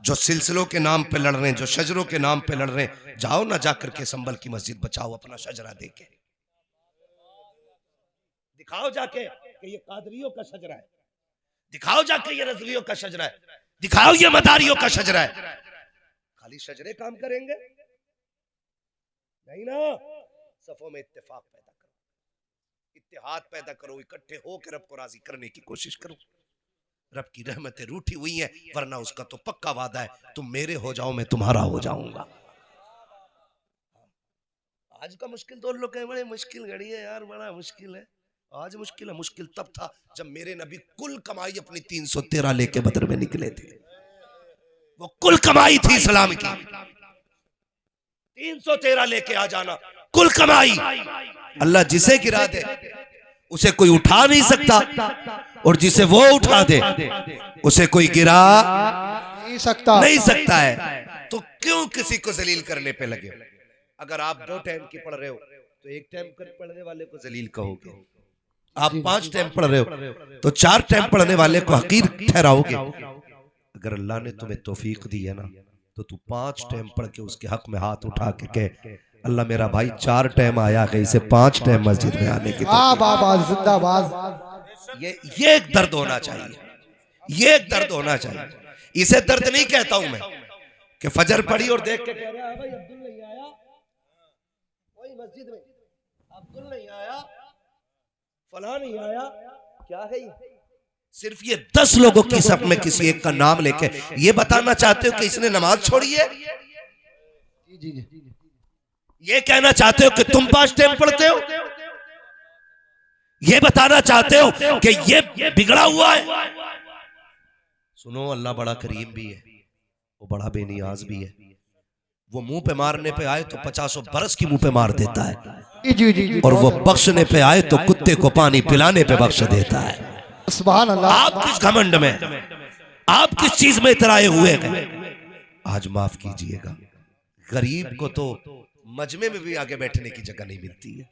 जो सिलसिलों के नाम पे लड़ रहे हैं, जो शजरों के नाम पे लड़ रहे हैं, जाओ ना जाकर के संभल की मस्जिद बचाओ अपना शजरा देके, दिखाओ जाके कि ये कादरियों का शजरा है, दिखाओ जाके ये रज़वियों का शजरा है, दिखाओ ये मदारियों का शजरा है। खाली शजरे काम करेंगे नहीं ना, सफों में इत्तेफाक पैदा करो, इत्तेहाद पैदा करो, इकट्ठे होकर रब को राजी करने की कोशिश करो। रब की रहमतें रूठी हुई हैं, वरना उसका तो पक्का वादा है, तुम मेरे हो जाओ मैं तुम्हारा हो जाऊंगा। आज का मुश्किल दौर लोग कहें बड़े मुश्किल घड़ी है यार, बड़ा मुश्किल है। आज मुश्किल है, मुश्किल तब था जब मेरे नबी कुल कमाई अपनी 313 लेके बदर में निकले थे। वो कुल कमाई थी इस्लाम की, 313 लेके आ जाना, कुल कमाई। अल्लाह जिसे गिरा दे उसे कोई उठा नहीं सकता, और जिसे वो उठा दे उसे कोई गिरा नहीं सकता है। तो क्यों किसी को जलील करने पे लगे? अगर आप 2 टाइम की पढ़ रहे हो तो 1 टाइम पढ़ने वाले को जलील कहोगे, आप 5 टाइम पढ़ रहे हो तो 4 टाइम पढ़ने वाले को हकीर ठहराओगे। अगर अल्लाह ने तुम्हें तौफीक दी है ना, तो तू 5 टाइम पढ़ के उसके हक में हाथ उठा के कह, अल्लाह मेरा भाई 4 टाइम आया है, इसे 5 टाइम मस्जिद में आने की ये एक दर्द होना चाहिए, ये एक दर्द होना चाहिए। इसे दर्द नहीं कहता हूं मैं कि फजर पढ़ी और देख के कह रहा है भाई अब्दुल नहीं आया, कोई मस्जिद में अब्दुल नहीं आया, फला नहीं आया, क्या है ये? सिर्फ ये 10 लोगों की सब में किसी एक का नाम लेके ये बताना चाहते हो कि इसने नमाज छोड़ी है? ये कहना चाहते हो कि तुम 5 टाइम पढ़ते हो? ये बताना चाहते हो कि ये बिगड़ा हुआ है? सुनो, अल्लाह बड़ा करीम भी है, वो बड़ा बेनियाज भी है। वो मुंह पे मारने पे आए तो 50 बरस की मुंह पे मार देता है, और वो बख्शने पे आए तो कुत्ते को पानी पिलाने पे बख्श देता है। सुभान अल्लाह। आप किस घमंड में, आप किस चीज में इतराए हुए हैं? आज माफ कीजिएगा, गरीब को तो मजमे में भी आगे बैठने की जगह नहीं मिलती है।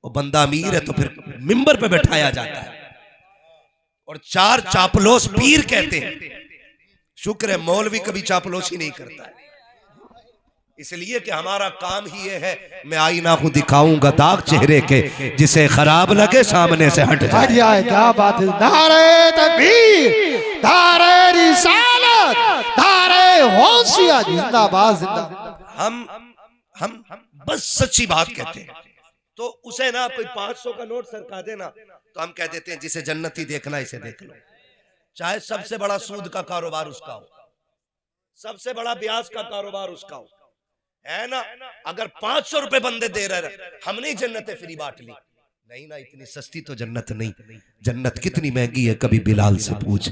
वो बंदा अमीर है तो फिर मिंबर पे बैठाया जाता है, और 4 चापलोस पीर कहते हैं। शुक्र है मौलवी कभी चापलोसी नहीं करता है, इसलिए कि हमारा काम ही ये है, मैं आईना को दिखाऊंगा दाग चेहरे के, जिसे खराब लगे सामने से हट जाए। क्या बात है, नारे तकबीर, नारे रिसालत, नारे होशिया, जिंदाबाद जिंदाबाद। हम बस सच्ची बात कहते हैं, तो उसे ना कोई 500 का नोट सरका देना तो हम कह देते हैं जिसे जन्नती देखना इसे देख लो। चाहे सबसे बड़ा सूद का कारोबार उसका हो, सबसे बड़ा ब्याज का कारोबार उसका हो, है ना? अगर 500 रुपए बंदे दे रहे, हमने जन्नतें फ्री बांट ली। नहीं ना, इतनी सस्ती तो जन्नत नहीं। जन्नत कितनी महंगी है कभी बिलाल से पूछ,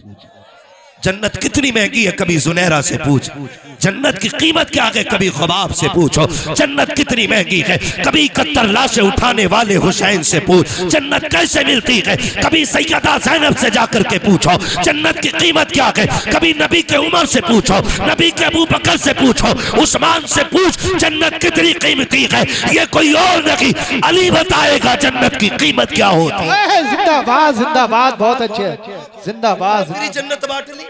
जन्नत कितनी महंगी है कभी जुनैरा से पूछ, जन्नत की कीमत क्या है कभी ख्वाब से पूछो, जन्नत कितनी महंगी है कभी 71 लाशें उठाने वाले हुसैन से पूछ, जन्नत कैसे मिलती है कभी सैयदा ज़ैनब से जाकर के पूछो, जन्नत की कीमत क्या है कभी नबी के उमर से पूछो, नबी के अबू बकर से पूछो, उस्मान से पूछ, जन्नत कितनी कीमती है ये कोई और नहीं, अली बताएगा जन्नत की कीमत क्या होती है। जिंदाबाद जिंदाबाद, बहुत अच्छे, जिंदाबाद। जन्नत बांट ली,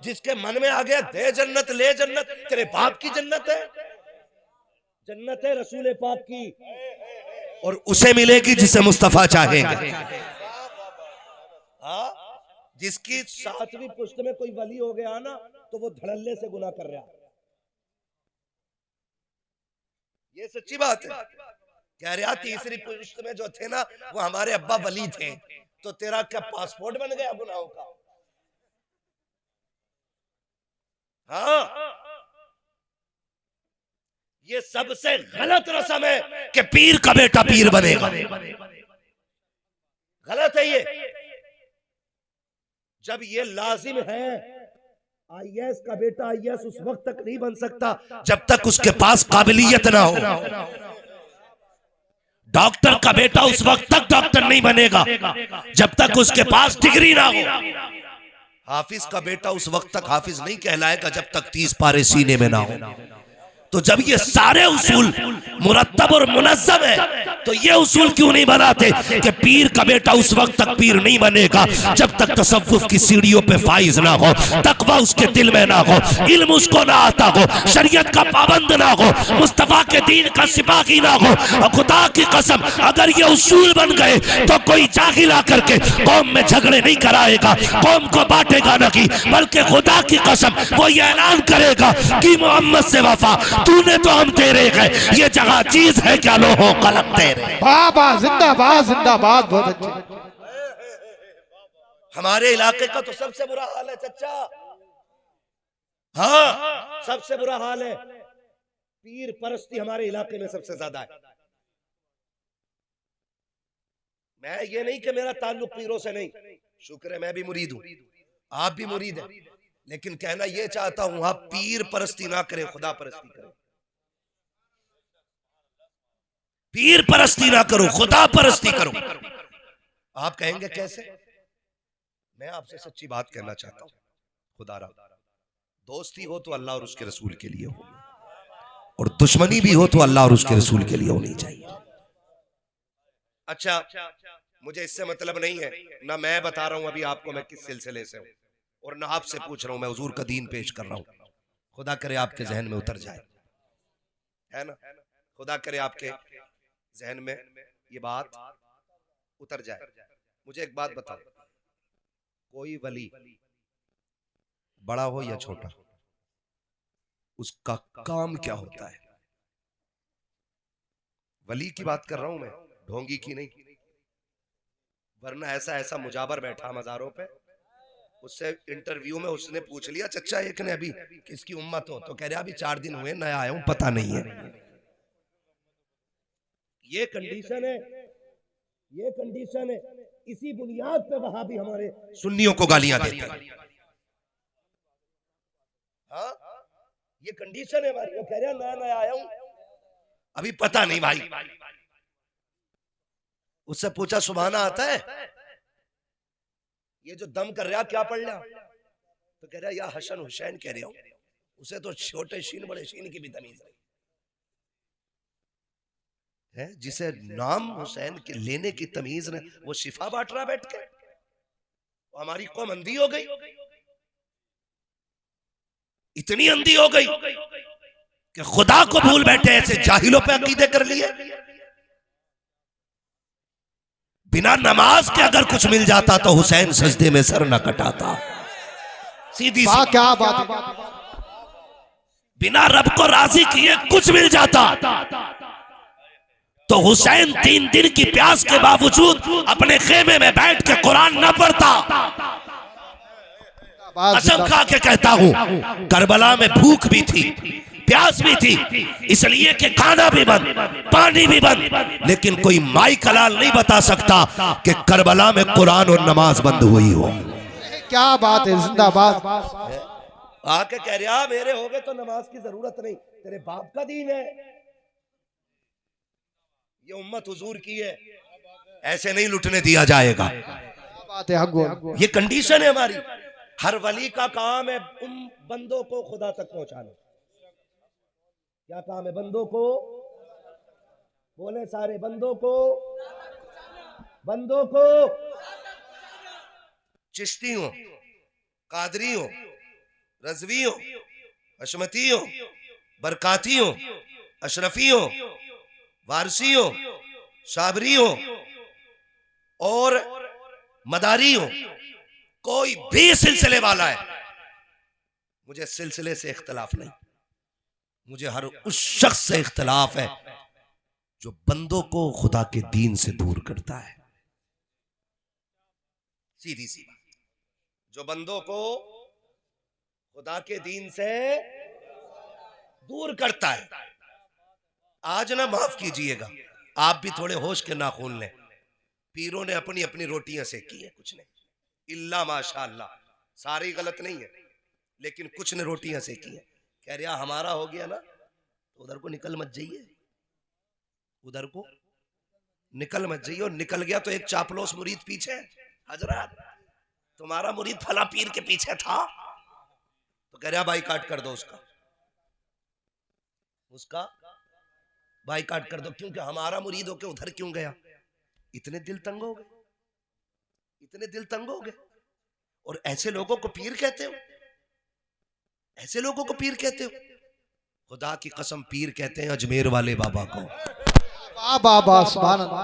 जिसके मन में आ गया दे जन्नत, ले जन्नत, तेरे बाप की जन्नत है, जन्नत है रसूल पाक की, और उसे मिलेगी जिसे मुस्तफा चाहेंगे। जिसकी 7वीं पुश्त में कोई वली हो गया ना तो वो धड़ल्ले से गुनाह कर रहा है, ये सच्ची बात है। कह रहा 3री पुश्त में जो थे ना वो हमारे अब्बा वली थे, तो तेरा क्या पासपोर्ट बन गया गुनाहों का? हाँ, ये सबसे गलत रस्म है कि पीर का बेटा पीर बनेगा, गलत है ये। जब ये लाजिम है, आईएएस का बेटा आईएएस उस वक्त तक नहीं बन सकता जब तक उसके पास काबिलियत ना हो, डॉक्टर का बेटा उस वक्त तक डॉक्टर नहीं बनेगा जब तक उसके पास डिग्री ना हो, हाफिज का बेटा उस वक्त तक हाफिज नहीं कहलाएगा जब तक 30 पारे सीने में ना हो। तो जब ये सारे उसूल मुरत्तब और मुनज़्ज़म है, तो ये उसूल क्यों नहीं बनाते कि पीर का बेटा उस वक्त तक पीर नहीं बनेगा जब तक तसव्वुफ की सीढ़ियों पे फाइज ना हो, तकवा उसके दिल में ना हो, इल्म उसको ना आता हो, शरीयत का पाबंद ना हो, मुस्तफा के दीन का सिपाही ना हो। और खुदा की कसम अगर ये उसूल बन गए तो कोई जाहिल आकर के कौम में झगड़े नहीं कराएगा, कौम को बांटेगा नहीं, बल्कि खुदा की कसम वो ये ऐलान करेगा कि मोहम्मद से वफा तूने तो हम तेरे हैं, ये जगह चीज है क्या लो हो कलम तेरे। बाबा जिंदाबाद जिंदाबाद, बहुत अच्छे। हमारे इलाके का तो सबसे बुरा हाल है चच्चा, हाँ सबसे बुरा हाल है, पीर परस्ती हमारे इलाके में सबसे ज्यादा है। मैं ये नहीं कि मेरा ताल्लुक पीरों से नहीं, शुक्र है मैं भी मुरीद हूं, आप भी मुरीद हैं, लेकिन कहना ये चाहता हूं आप पीर परस्ती ना करें, खुदा परस्ती करें। पीर परस्ती ना करो, खुदा परस्ती करो। आप कहेंगे कैसे? मैं आपसे सच्ची बात कहना चाहता हूं, खुदा रा दोस्ती हो तो अल्लाह और उसके रसूल के लिए हो, और दुश्मनी भी हो तो अल्लाह और उसके रसूल के लिए होनी चाहिए। अच्छा, मुझे इससे मतलब नहीं है, ना मैं बता रहा हूं अभी आपको मैं किस सिलसिले से हूं, और ना आपसे पूछ रहा हूं, मैं हुजूर का दीन पेश कर रहा हूं। खुदा करे आपके जहन में उतर जाए, है ना, खुदा करे आपके जहन में ये बात उतर जाए। मुझे एक बात बताओ, कोई वली बड़ा हो या छोटा, उसका काम क्या होता है? वली की बात कर रहा हूं मैं, ढोंगी की नहीं, वरना ऐसा ऐसा मुजाबर बैठा मजारों पे, उससे इंटरव्यू में उसने पूछ लिया चच्चा एक ने अभी किसकी उम्मत हो, तो कह रहा अभी 4 दिन हुए, नया आया हूं, पता नहीं है। ये कंडीशन है, ये कंडीशन है, इसी बुनियाद पे वहां भी हमारे सुन्नियों को गालियां देते हैं। हाँ ये कंडीशन है हमारी, वो कह रहा नया नया आया हूं, अभी पता नहीं भाई। उससे पूछा सुभाना आता है, ये जो दम कर रहा क्या पढ़ लिया, तो कह रहा या हसन हुसैन कह रहे हो, उसे तो छोटे शीन बड़े शीन की भी तमीज है, जिसे नाम हुसैन के लेने की तमीज ने वो शिफा बांट रहा बैठ के। हमारी कौम अंधी हो गई, इतनी अंधी हो गई कि खुदा को भूल बैठे, ऐसे जाहिलों पे अकीदे कर लिए। बिना नमाज के अगर कुछ मिल जाता तो हुसैन सजदे में सर न कटाता, सीधी सी क्या बात है। बिना रब को राजी किए कुछ मिल जाता तो हुसैन 3 दिन की प्यास के बावजूद अपने खेमे में बैठ के कुरान न पढ़ता। कसम खा के कहता हूं, करबला में भूख भी थी, प्यास भी थी, इसलिए कि खाना भी बंद, पानी भी बंद, लेकिन कोई माई कलाल नहीं बता सकता कि करबला में कुरान और नमाज बंद हुई हो। क्या बात है, जिंदाबाद। आके कह रहा मेरे हो गए तो नमाज की जरूरत नहीं, तेरे बाप का दीन है, ये उम्मत हुजूर की है, ऐसे नहीं लुटने दिया जाएगा। बात है, ये कंडीशन है हमारी। हर वली का काम है उन बंदों को खुदा तक पहुंचाना। क्या काम है बंदों को? बोले सारे बंदों को, बंदों को, चिश्ती हो, कादरी हो, रजवी हो, अशमती हो, बरकाती हो, अशरफी हो, वारसी हो, साबरी हो और मदारी हो, कोई भी सिलसिले वाला है, मुझे सिलसिले से इख्तलाफ नहीं, मुझे हर उस शख्स से इख्तलाफ है जो बंदों को खुदा के दीन से दूर करता है। सीधी सी बात, जो बंदों को खुदा के दीन से दूर करता है। आज ना माफ कीजिएगा, आप भी थोड़े होश के नाखून लें, पीरों ने अपनी अपनी रोटियां सेकी है, कुछ नहीं, इल्ला माशाअल्लाह, सारी गलत नहीं है, लेकिन कुछ ने रोटियां सेकी है। कह रहा हमारा हो गया ना तो उधर को निकल मत जाइए, उधर को निकल मत जाइए, और निकल गया तो एक चापलोस मुरीद पीछे, हजरत तुम्हारा मुरीद फला पीर के पीछे था, तो कह रहा बाइकाट कर दो उसका बाइकाट कर दो, क्योंकि हमारा मुरीद होके उधर क्यों गया। इतने दिल तंग हो गए, इतने दिल तंग हो गए। और ऐसे लोगों को पीर कहते हो, ऐसे लोगों को पीर कहते हो। खुदा की कसम पीर कहते हैं अजमेर वाले बाबा को। बाबा सुभान अल्लाह।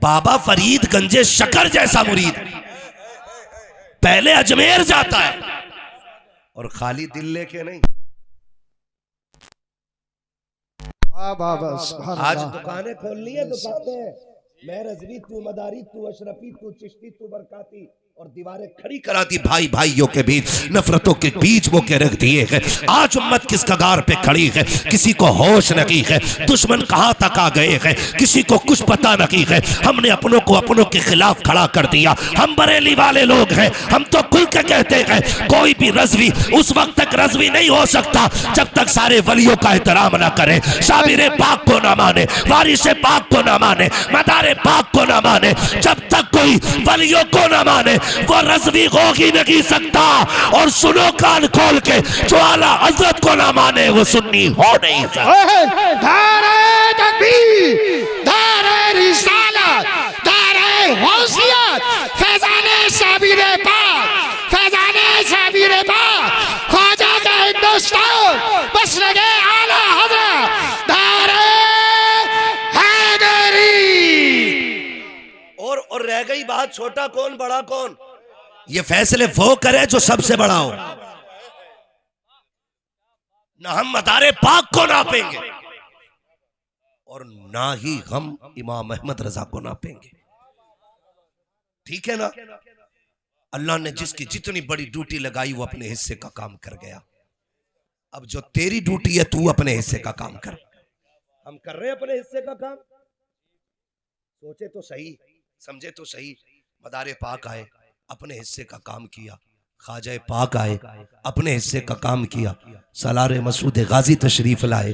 बाबा फरीद गंजे शकर जैसा मुरीद पहले अजमेर जाता है और खाली दिल लेके नहीं। बाबा सुभान आज अल्लाह। दुकानें खोलनी है तो कहते हैं मैं रजवी तू मदारी तू अशरफी तू चिश्ती तू बरकाती, और दीवारें खड़ी कराती भाई भाइयों के बीच, नफरतों के बीच वो के रख दिए है। आज उम्मत किस कगार पे खड़ी है, किसी को होश नहीं है, दुश्मन कहां तक आ गए हैं, किसी को कुछ पता नहीं है। हमने अपनों को अपनों के खिलाफ खड़ा कर दिया। हम बरेली वाले लोग हैं, हम तो खुल के कहते हैं कोई भी रजवी उस वक्त तक रजवी नहीं हो सकता जब तक सारे वलियों का एहतराम ना करे, शाबिर पाक को ना माने, वारिस पाक को ना माने, मदार पाक को ना माने। जब तक कोई वलियों को ना माने वो रज़वी हो ही नहीं सकता। और सुनो कान खोल के, जो आला हजरत को ना माने वो सुन्नी हो नहीं सकता। नारे तकबीर, नारे रिसालत, नारे गौसियत, फैज़ाने शाबिर पाक, फैज़ाने शाबिर पाक, ख्वाजा का हिंदुस्तान, बस लगे आला हजरत, नारे हैदरी। और रह गई बात छोटा कौन बड़ा कौन, ये फैसले वो करे जो सबसे बड़ा हो। ना हम मदारे पाक को नापेंगे और ना ही हम इमाम अहमद रजा को नापेंगे। ठीक है ना। अल्लाह ने जिसकी जितनी बड़ी ड्यूटी लगाई वो अपने हिस्से का काम कर गया। अब जो तेरी ड्यूटी है तू अपने हिस्से का काम कर। हम कर रहे हैं अपने हिस्से का काम। सोचे तो सही, समझे तो सही। मदारे पाक आए, अपने हिस्से का काम किया। ख्वाजा पाक आए, अपने हिस्से का काम किया। सलारे मसूद गाजी तशरीफ लाए,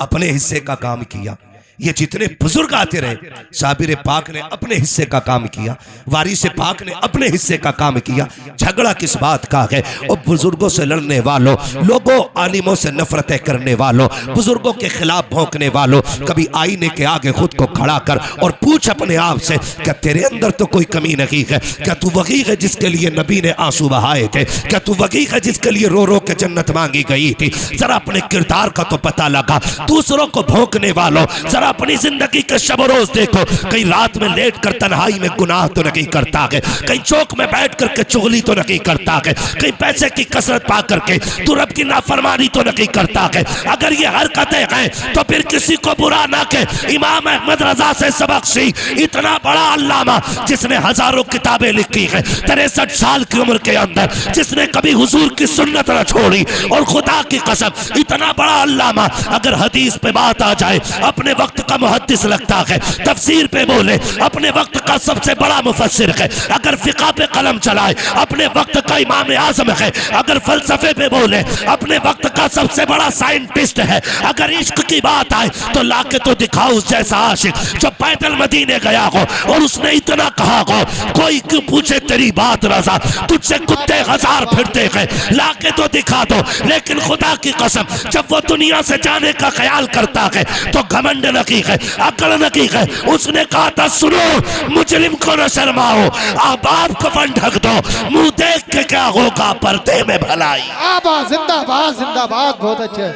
अपने हिस्से का काम किया। ये जितने बुजुर्ग आते रहे, साबिर पाक ने अपने हिस्से का काम किया, वारिस पाक ने अपने हिस्से का काम किया। झगड़ा किस बात का है। और बुजुर्गों से लड़ने वालों, लोगों आलिमों से नफरतें करने वालों, बुजुर्गों के खिलाफ भौंकने वालों, कभी आईने के आगे खुद को खड़ा कर और पूछ अपने आप से, क्या तेरे अंदर तो कोई कमी नहीं है? क्या तू वही है जिसके लिए नबी ने आंसू बहाए थे? क्या तू वही है जिसके लिए रो रो के जन्नत मांगी गई थी? जरा अपने किरदार का तो पता लगा। दूसरों को भौंकने वालों, जरा अपनी जिंदगी के शब रोज देखो। कहीं रात में लेट कर तन्हाई में गुनाह तो नहीं करता है, कहीं चौक में बैठ करके चुगली तो नहीं करता है, कहीं पैसे की कसरत पा करके तू रब की नाफरमानी तो नहीं करता है। अगर ये हरकतें हैं तो फिर किसी को बुरा ना कहे। इमाम अहमद रजा से सबक सीख। इतना बड़ा अल्लामा जिसने हजारों किताबें लिखी है 63 साल की उम्र के अंदर, जिसने कभी हुजूर की सुन्नत न छोड़ी। और खुदा की कसम इतना बड़ा अल्लामा अगर हदीस पे बात आ जाए अपने वक्त का मुहद्दिस लगता है, तफसीर पे बोले अपने वक्त का सबसे बड़ा मुफस्सिर है, अगर फिका पे कलम चलाए अपने वक्त का इमाम आजम है, अगर फलसफे पे बोले अपने वक्त का सबसे बड़ा साइंटिस्ट है। अगर इश्क की बात आए तो लाके तो दिखाओ उस जैसा आशिक जो पैदल मदीने गया हो और उसने इतना कहा हो, कोई क्यों पूछे तेरी बात रजा, तुझसे कुत्ते हजार फिरते हैं, लाके तो दिखा दो। लेकिन खुदा की कसम जब वो दुनिया से जाने का ख्याल करता है तो घमंड नहीं है, अकड़ नहीं है। उसने कहा था सुनो मुजरिम को न शर्माओ, आप कफन ढक दो, मुंह देख के क्या होगा पर्दे में भलाई। आबा जिंदाबाद जिंदाबाद, बहुत अच्छे।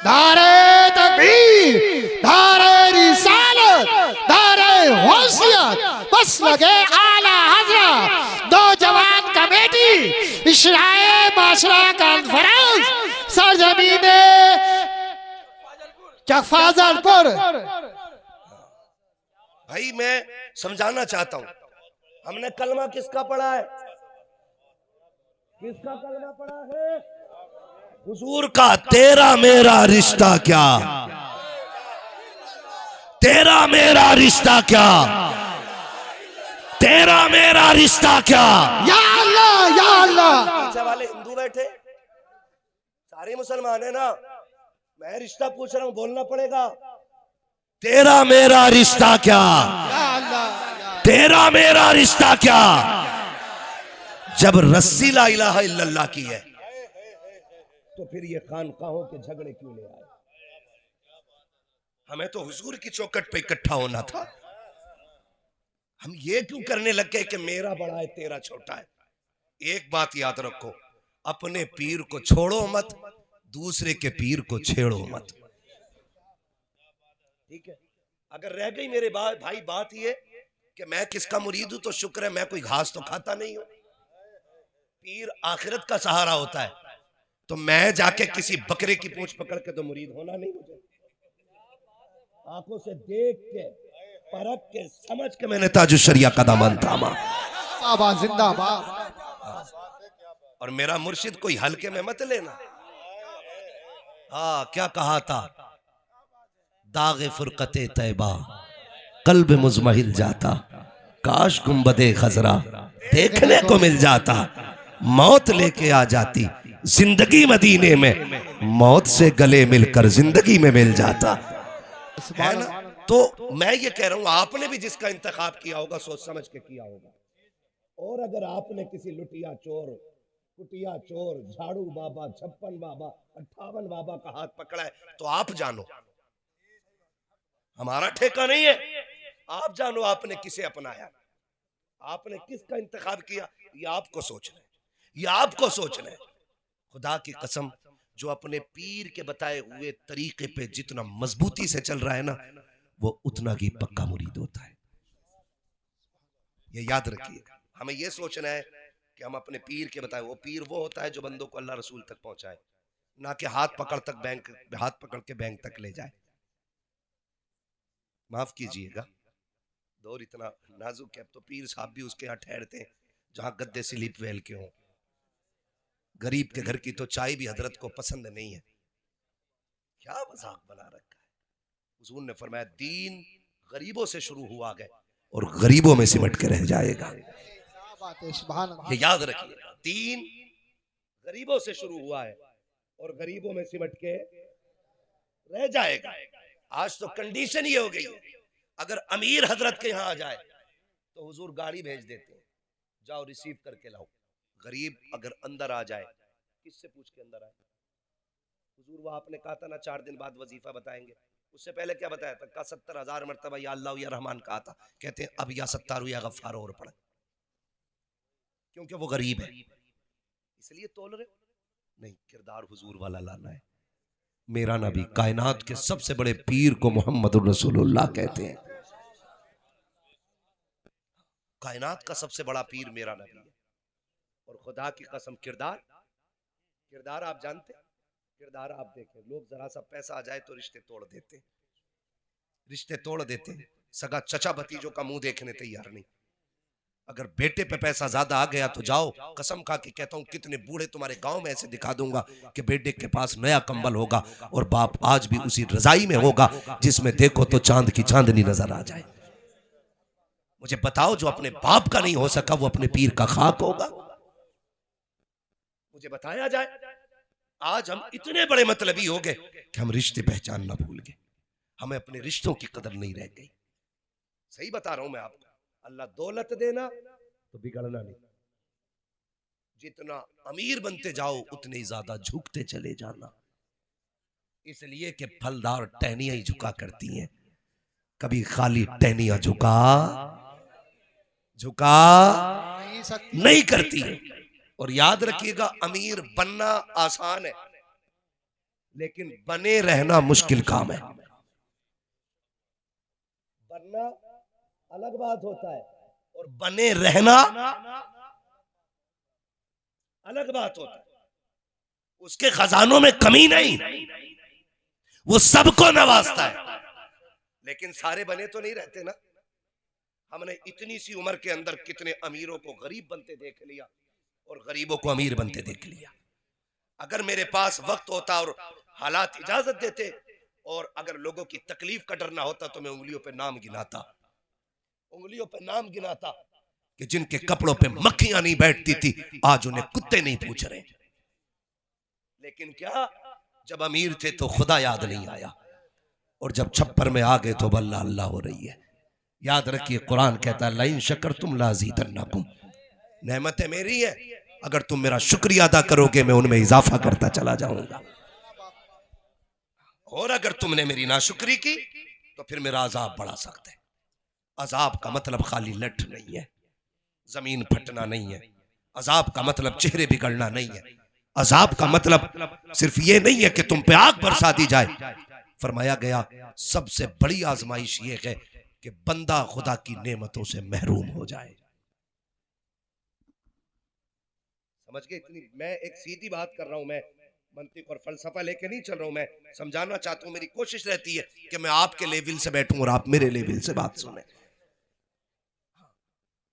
नारे तकबीर, नारे रिसालत, नारे गौसियत, बस लगे आला हजरत। नौजवान कमेटी इशराए माशरा कॉन्फ्रेंस सरजमीने फाजलपुर। भाई मैं समझाना चाहता हूं, हमने कलमा किसका पढ़ा है? किसका कलमा पढ़ा है? हुजूर का। तेरा मेरा रिश्ता क्या, तेरा मेरा रिश्ता क्या, तेरा मेरा रिश्ता क्या। या अल्लाह या अल्लाह। पीछे वाले हिंदू बैठे, सारे मुसलमान है ना, मैं रिश्ता पूछ रहा हूं, बोलना पड़ेगा। तेरा मेरा रिश्ता क्या, तेरा मेरा रिश्ता क्या। जब रस्सी ला इलाहा इल्लल्लाह की है तो फिर ये खानकाहों के झगड़े क्यों ले आए? हमें तो हुजूर की चौखट पे इकट्ठा होना था। हम ये क्यों करने लग गए कि मेरा बड़ा है तेरा छोटा है। एक बात याद रखो, अपने पीर को छोड़ो मत, दूसरे के पीर को छेड़ो मत। ठीक है, अगर रह गई मेरे भाई बात ये कि मैं किसका मुरीद हूं, तो शुक्र है मैं कोई घास तो खाता नहीं हूं। पीर आखिरत का सहारा होता है, तो मैं जाके किसी बकरे की पूंछ पकड़ के तो मुरीद होना नहीं। मुझे आंखों से देख के परख के समझ के मैंने ताजुश शरिया का दामन थामा। जिंदाबाद जिंदाबाद। और मेरा मुर्शिद कोई हल्के में मत लेना। हाँ, क्या कहा था, दागे फुरकते तैबा कल्ब मुजमहिल जाता, काश गुंबदे खजरा देखने को मिल जाता, मौत लेके आ जाती जिंदगी मदीने में, मौत से गले मिलकर जिंदगी में मिल जाता है ना। तो मैं ये कह रहा हूं, आपने भी जिसका इंतखाब किया होगा सोच समझ के किया होगा। और अगर आपने किसी लुटिया चोर, कुटिया चोर, झाड़ू बाबा, 56 बाबा, 58 बाबा का हाथ पकड़ा है, तो आप जानो, हमारा ठेका नहीं है। आप जानो आपने किसे अपनाया, आपने किसका इंतखाब किया, ये आपको सोचना है, ये आपको सोचना है। खुदा की कसम, जो अपने पीर के बताए हुए तरीके पे जितना मजबूती से चल रहा है ना, वो उतना ही पक्का मुरीद होता है। ये याद रखिए। हमें ये सोचना है कि हम अपने पीर के बताए, वो पीर वो होता है जो बंदों को अल्लाह रसूल तक पहुंचाए, ना कि हाथ पकड़ के बैंक तक ले जाए। माफ कीजिएगा, दौर इतना नाजुक है। अब तो पीर साहब भी उसके यहाँ ठहरते हैं जहां गद्दे स्लीप वेल के हों। गरीब के घर की तो चाय भी हजरत को पसंद नहीं है। क्या मजाक बना रखा है। हुजूर ने फरमाया, दीन गरीबों से शुरू हुआ है और गरीबों में सिमट के रह जाएगा। ये याद रखिएगा, दीन गरीबों से शुरू हुआ है और गरीबों में सिमट के रह जाएगा। आज तो कंडीशन ये हो गई है, अगर अमीर हजरत के यहाँ आ जाए तो हुजूर गाड़ी भेज देते हैं, जाओ रिसीव करके लाओ। गरीब अगर अंदर आ जाए, किससे पूछ के अंदर आए? हुजूर वो आपने कहा था ना 4 दिन बाद वजीफा बताएंगे, उससे पहले क्या बताया था? 70,000 मरतबा या अल्लाह या रहमान कहा था। कहते हैं अब या सत्तारू या गफ्फार और पढ़े, क्योंकि वो गरीब है इसलिए तोल रहे नहीं। किरदार हुजूर वाला लाना है। मेरा नबी कायनात के सबसे बड़े पीर को मोहम्मद रसूलुल्लाह कहते हैं। कायनात का सबसे बड़ा पीर मेरा नबी है। और खुदा की कसम, किरदार आप जानते हैं? किरदार आप देखें, लोग जरा सा पैसा आ जाए तो रिश्ते तोड़ देते, सगा चचा भतीजों का मुंह देखने तैयार नहीं। अगर बेटे पे पैसा ज्यादा आ गया तो जाओ, कसम खा के कहता हूं, कितने बूढ़े तुम्हारे गांव में ऐसे दिखा दूंगा कि बेटे के पास नया कंबल होगा और बाप आज भी उसी रजाई में होगा जिसमें देखो तो चांद की चांदनी नजर आ जाए। मुझे बताओ, जो अपने बाप का नहीं हो सका वो अपने पीर का खाक होगा? मुझे बताया जाए। आज हम इतने बड़े मतलबी हो गए कि हम रिश्ते पहचानना भूल गए, हमें अपने रिश्तों की कदर नहीं रह गई। सही बता रहा हूं मैं आपको। अल्लाह दौलत देना तो बिगड़ना नहीं। जितना अमीर बनते जाओ उतने ही ज्यादा झुकते चले जाना, इसलिए कि फलदार टहनियां ही झुका करती हैं, कभी खाली टहनियां झुका नहीं करती है। और याद रखिएगा, अमीर बनना आसान है लेकिन बने रहना मुश्किल काम है। बनना अलग बात होता है और बने रहना अलग बात होता है। उसके खजानों में कमी नहीं, वो सबको नवाजता है, लेकिन सारे बने तो नहीं रहते ना। हमने इतनी सी उम्र के अंदर कितने अमीरों को गरीब बनते देख लिया और गरीबों को अमीर बनते देख लिया। अगर मेरे पास वक्त होता और हालात इजाजत देते और अगर लोगों की तकलीफ का डर ना होता तो मैं उंगलियों पे नाम गिनाता कि जिनके कपड़ों पे मक्खियां नहीं बैठती थी आज उन्हें कुत्ते नहीं पूछ रहे। लेकिन क्या, जब अमीर थे तो खुदा याद नहीं आया और जब छप्पर में आ गए तो अल्लाह अल्लाह हो रही है। याद रखिए, कुरान कहता है लाइन शकर तुम लाज़ीदन्नकुम, नेमतें मेरी है, अगर तुम मेरा शुक्रिया अदा करोगे मैं उनमें इजाफा करता चला जाऊंगा, और अगर तुमने मेरी नाशुक्री की तो फिर मेरा अजाब बढ़ा सकते हैं। अजाब का मतलब खाली लठ नहीं है, जमीन फटना नहीं है। अजाब का मतलब चेहरे बिगड़ना नहीं है। अजाब का मतलब सिर्फ ये नहीं है कि तुम पे आग बरसा दी जाए। फरमाया गया सबसे बड़ी आजमाइश ये है कि बंदा खुदा की नेमतों से महरूम हो जाए। समझ गए? इतनी मैं एक सीधी बात कर रहा हूं, मैं मंतिक और फलसफा लेके नहीं चल रहा हूं। मैं समझाना चाहता हूं, मेरी कोशिश रहती है कि मैं आपके लेवल से बैठूं और आप मेरे लेवल से बात सुने।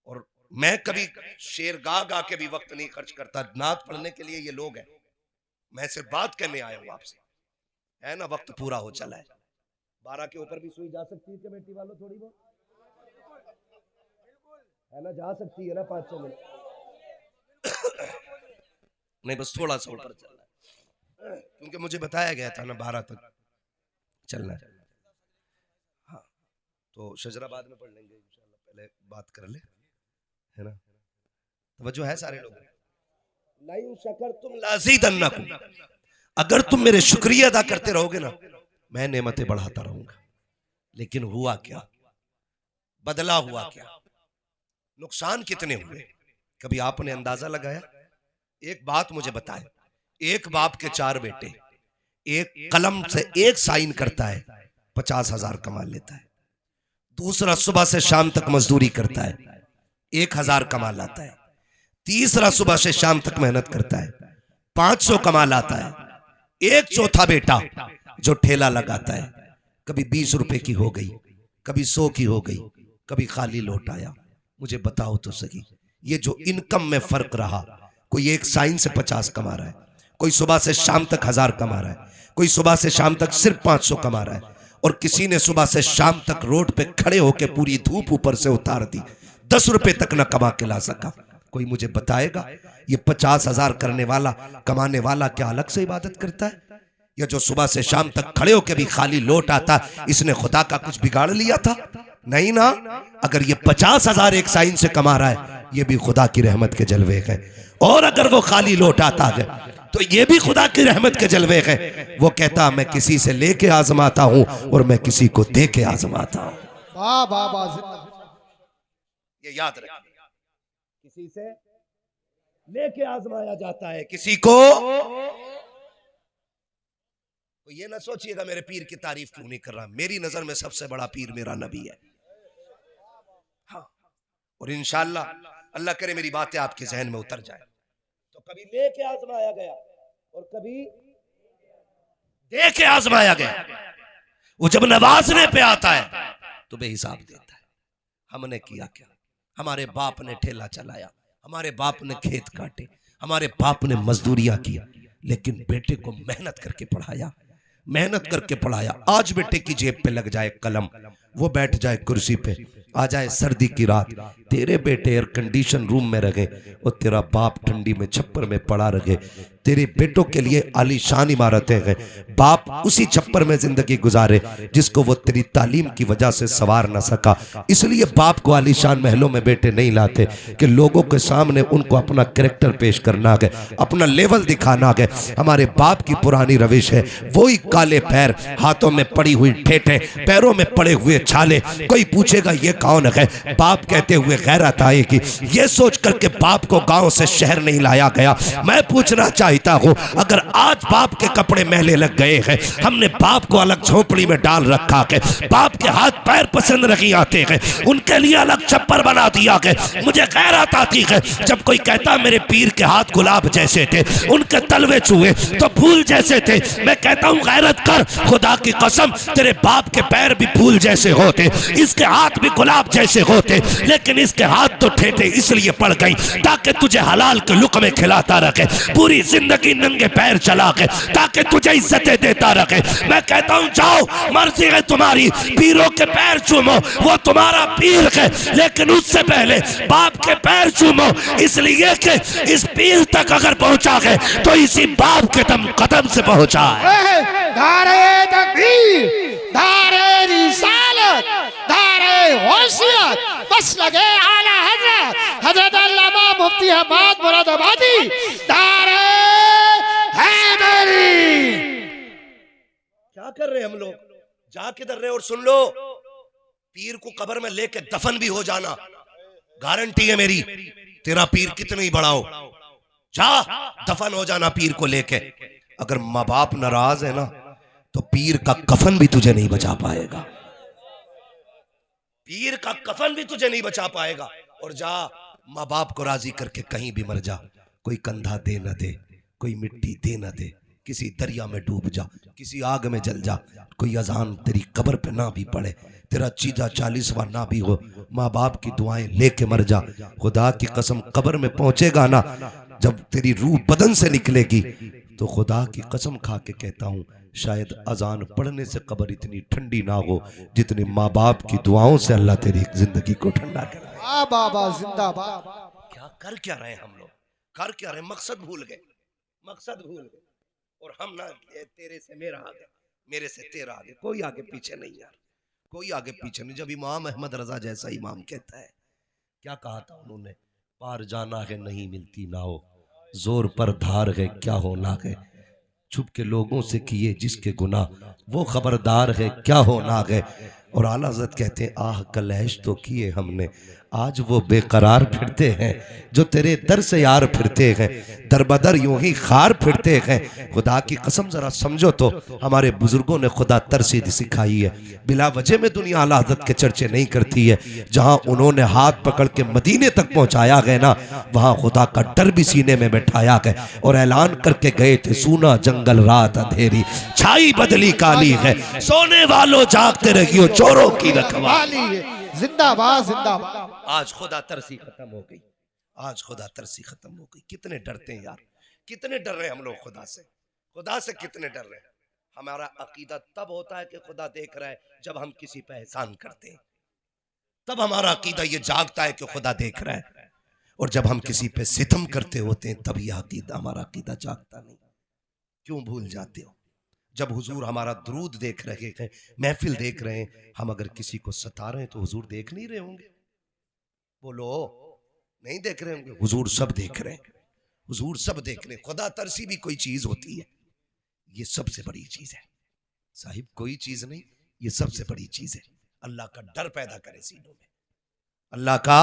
और मैं कभी शेर गा गा के भी वक्त नहीं खर्च करता, नात पढ़ने के लिए ये लोग हैं, मैं सिर्फ बात करने आया हूं आपसे, है ना? वक्त पूरा हो चला है, 12 के ऊपर भी सुई जा सकती है कमेटी वालों, थोड़ी बहुत है ना, जा सकती है ना 500 मिनट नहीं, बस थोड़ा सा ऊपर चलना है, क्योंकि मुझे बताया गया था ना 12 तक चलना है। हाँ, तो शजराबाद में पढ़ लेंगे इंशाल्लाह, पहले बात कर ले, है ना? तवज्जो है सारे लोग? लाइन शकर तुम लाज़ीदन्नकुम, अगर तुम मेरे शुक्रिया अदा करते रहोगे ना, मैं नेमतें बढ़ाता रहूंगा। लेकिन हुआ क्या? बदला हुआ क्या? नुकसान कितने हुए? कभी आपने अंदाजा लगाया? एक बात मुझे बताए, एक बाप के 4 बेटे, एक कलम से एक साइन करता है 50,000 कमा लेता है, दूसरा सुबह से शाम तक मजदूरी करता है 1,000 कमा लाता है, तीसरा सुबह से शाम तक मेहनत करता है 500 कमा लाता है, एक चौथा बेटा जो ठेला लगाता है, कभी 20 रुपए की हो गई, कभी 100 की हो गई, कभी खाली लौट आया। मुझे बताओ तो सही, ये जो इनकम में फर्क रहा, कोई एक साइन से 50 कमा रहा है, कोई सुबह से शाम तक 1000 कमा रहा है, कोई सुबह से शाम तक सिर्फ 500 कमा रहा है, और किसी ने सुबह से शाम तक रोड पे खड़े होकर पूरी धूप ऊपर से उतार दी, 10 रुपए तक न कमा के ला सका। कोई मुझे बताएगा ये 50,000 करने वाला, कमाने वाला क्या अलग से इबादत करता है? या जो सुबह से शाम तक खड़े होकर भी खाली लौट आता, इसने खुदा का कुछ बिगाड़ लिया था? नहीं ना। अगर ये 50,000 एक साइन से कमा रहा है, ये भी खुदा की रहमत के जलवे है। और अगर वो खाली लौट आता है तो ये भी खुदा की रहमत के जलवे है। वो कहता मैं किसी से लेके आजमाता हूं और मैं किसी को दे के आजमाता हूं। वाह वाह वाह, ये याद रखिए, किसी से लेके आजमाया जाता है, किसी को। तो ये ना सोचिएगा मेरे पीर की तारीफ क्यों नहीं कर रहा, मेरी नजर में सबसे बड़ा पीर मेरा नबी है। हाँ, और इंशाअल्लाह अल्लाह करे मेरी बातें आपके जहन में उतर जाए। तो कभी लेके आजमाया गया और कभी दे के आजमाया गया। वो जब नवाजने पे आता है तो बेहिसाब देता है। हमने किया क्या? हमारे बाप ने ठेला चलाया, हमारे बाप ने खेत काटे, हमारे बाप ने मजदूरियां की, लेकिन बेटे को मेहनत करके पढ़ाया, मेहनत करके पढ़ाया। आज बेटे की जेब पे लग जाए कलम, वो बैठ जाए कुर्सी पे, आ जाए सर्दी की रात, तेरे बेटे एयर कंडीशन रूम में रहे और तेरा बाप ठंडी में छप्पर में पड़ा रहे। तेरे बेटों के लिए आलीशान इमारतें हैं, बाप उसी छप्पर में जिंदगी गुजारे जिसको वो तेरी तालीम की वजह से सवार ना सका। इसलिए बाप को आलीशान महलों में बेटे नहीं लाते कि लोगों के सामने उनको अपना कैरेक्टर पेश करना है, अपना लेवल दिखाना है। हमारे बाप की पुरानी रविश है, वही काले पैर, हाथों में पड़ी हुई ठेठे, पैरों में पड़े हुए छाले। कोई पूछेगा ये कौन है? बाप कहते हुए गैरत आएगी। ये सोच करके बाप को गांव से शहर नहीं लाया गया। मैं पूछना चाहता हूं, अगर आज बाप के कपड़े मैले लग गए हैं, हमने बाप को अलग झोपड़ी में डाल रखा है, बाप के हाथ पैर पसंद नहीं आते हैं, उनके लिए अलग छप्पर बना दिया है। मुझे गैरत आती है जब कोई कहता मेरे पीर के हाथ गुलाब जैसे थे, उनके तलवे छुए तो फूल जैसे थे। मैं कहता हूं गैरत कर, खुदा की कसम तेरे बाप के पैर भी फूल जैसे होते, इसके हाथ भी गुलाब जैसे होते, लेकिन इसके हाथ तो ठेठे इसलिए पड़ गई ताकि तुझे हलाल के लुक़मे खिलाता रखे, पूरी जिंदगी नंगे पैर चला के ताकि तुझे इज्जतें देता रखे। मैं कहता हूं जाओ, मर्जी है तुम्हारी, पीरों के पैर चूमो, वो तुम्हारा पीर है, लेकिन उससे पहले बाप के पैर चूमो, इसलिए कि इस पीर तक अगर पहुंचा है तो इसी बाप के दम कदम से पहुंचा है। धारे तकबीर, धारे रिसालत, धारे होशियत, बस लगे आला हजरत हजरत अल्लामा मुफ्ती हमाद मुरादाबादी, धारे हैदरी। क्या कर रहे हैं हम लोग? जा किधर रहे और सुन लो, पीर को कब्र में लेके दफन भी हो जाना, गारंटी है मेरी, तेरा पीर कितना ही बड़ा हो, जा दफन हो जाना पीर को लेके। अगर माँ बाप नाराज है ना तो पीर का कफन भी तुझे नहीं बचा पाएगा, पीर का कफन भी तुझे नहीं बचा पाएगा। और जा माँ बाप को राजी करके कहीं भी मर जा, कोई कंधा दे न दे, कोई मिट्टी दे न दे, किसी दरिया में डूब जा, किसी आग में जल जा, कोई अजान तेरी कब्र पे ना भी पड़े, तेरा चीजा 40वां ना भी हो, माँ बाप की दुआएं लेके मर जा। खुदा की कसम कब्र में पहुंचेगा ना, जब तेरी रूह बदन से निकलेगी तो खुदा की कसम खा के कहता हूं शायद अजान पढ़ने से कब्र इतनी ठंडी ना हो जितनी माँ बाप की दुआओं से अल्लाह तेरी जिंदगी को ठंडा करे। बाबा जिंदाबाद। क्या कर क्या रहे हम लोग, कर क्या रहे, मकसद भूल गए, मकसद भूल गए। और हम ना तेरे से मेरा आगे, मेरे से तेरा आगे, कोई आगे पीछे नहीं यार, कोई आगे पीछे नहीं। जब इमाम अहमद रजा जैसा इमाम कहता है, क्या कहा था उन्होंने, पार जाना है नहीं मिलती ना हो, जोर पर धार है क्या होना है, छुप के लोगों से किए जिसके गुनाह वो खबरदार है क्या होना है। और आला हज़रत कहते हैं आह कलैश तो किए हमने, आज वो बेकरार फिरते हैं जो तेरे दर से यार फिरते हैं, दर बदर यूं ही खार फिरते हैं। खुदा की कसम जरा समझो तो हमारे बुजुर्गों ने खुदा तरसीद सिखाई है, बिला वजह में दुनिया आला हज़रत के चर्चे नहीं करती है। जहां उन्होंने हाथ पकड़ के मदीने तक पहुंचाया गया ना, वहां खुदा का डर भी सीने में बैठाया गया और ऐलान करके गए थे सूना जंगल रात अंधेरी, छाई बदली काली है, सोने वालों जागते रहियो चोरों की रखवाली है। जिंदाबाद जिंदाबाद। आज खुदा तरसी खत्म हो गई, आज खुदा तरसी खत्म हो गई। कितने डरते हैं यार, कितने डर रहे हैं हम लोग खुदा से, खुदा से कितने डर रहे हैं। हमारा अकीदा तब होता है कि खुदा देख रहा है जब हम किसी पे एहसान करते हैं, तब हमारा अकीदा ये जागता है कि खुदा देख रहा है। और जब हम किसी पे सितम करते होते हैं तब यह अकीदा, हमारा अकीदा जागता नहीं। क्यों भूल जाते हो? जब हुजूर हमारा दुरूद देख रहे हैं, महफिल देख रहे हैं, हम अगर किसी को सता रहे हैं तो हुजूर देख नहीं रहे होंगे? बोलो, नहीं देख रहे होंगे? हुजूर सब देख रहे हैं, हुजूर सब देख रहे हैं। खुदा तरसी भी कोई चीज होती है, ये सबसे बड़ी चीज है साहिब, कोई चीज नहीं, ये सबसे बड़ी चीज है। अल्लाह का डर पैदा करे सीनों में, अल्लाह का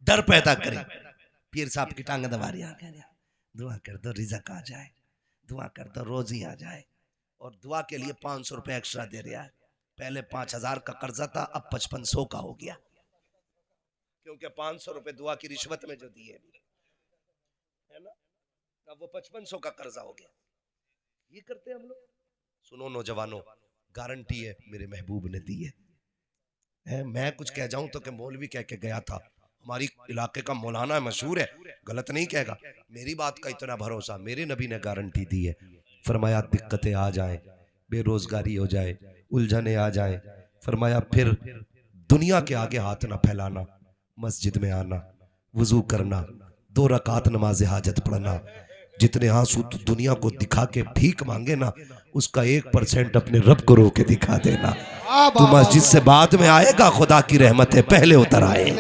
डर पैदा करे। पीर साहब की टांग दबा रही, दुआ कर दो रिज़्क़ आ जाए, दुआ कर दो रोजी आ जाए, और दुआ के लिए 500 रुपए एक्स्ट्रा दे रहा है। पहले 5000 का कर्जा था, अब 5500 का हो गया, क्योंकि 500 रुपए दुआ की रिश्वत में जो दिए है ना, अब वो 5500 का कर्जा हो गया। ये करते हैं हम लोग। सुनो नौजवानों, गारंटी है मेरे महबूब ने दी है। मैं कुछ कह जाऊं तो कि मौलवी कह के गया था, हमारी इलाके का मौलाना मशहूर है, गलत नहीं कहेगा, मेरी बात का इतना भरोसा, मेरे नबी ने गारंटी दी है। फरमाया दिक्कतें आ जाए, बेरोजगारी हो जाए, उलझने आ जाए, फरमाया फिर दुनिया के आगे हाथ ना फैलाना, मस्जिद में आना, वुजू करना, 2 रकात नमाज हाजत पढ़ना, जितने आंसू तो दुनिया को दिखा के भीख मांगे ना, उसका 1% अपने रब को रो के दिखा देना। तू मस्जिद से बाद में आएगा, खुदा की रहमत है पहले उतर आए,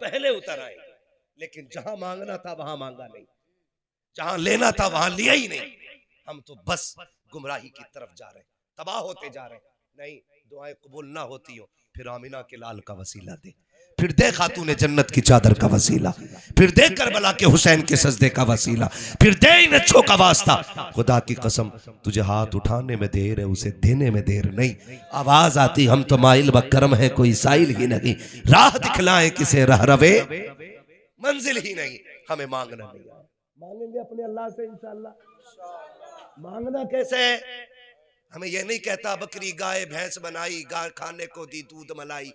पहले उतर आए। लेकिन जहां मांगना था वहां मांगा नहीं, जहां लेना था वहां लिया ही नहीं। हम तो बस गुमराही की तरफ जा रहे, तबाह होते जा रहे। नहीं, दुआएं कबूल ना होती हो, फिर आमिना के लाल का वसीला दे, फिर दे खातूने जन्नत की चादर का वसीला, फिर दे करबला के हुसैन के सजदे का वसीला, फिर दे इन अच्छों का वास्ता। खुदा की कसम तुझे हाथ उठाने में देर है, उसे देने में देर नहीं। आवाज आती हम तो माइल व करम है, कोई साइल ही नहीं, राह दिखलाए किसे रह रवे, मंजिल ही नहीं। हमें मांगना नहीं, मांगेंगे अपने अल्लाह से इंशाअल्लाह। मांगना कैसे है? हमें यह नहीं कहता बकरी गाय भैंस बनाई, गाय खाने को दी दूध मलाई,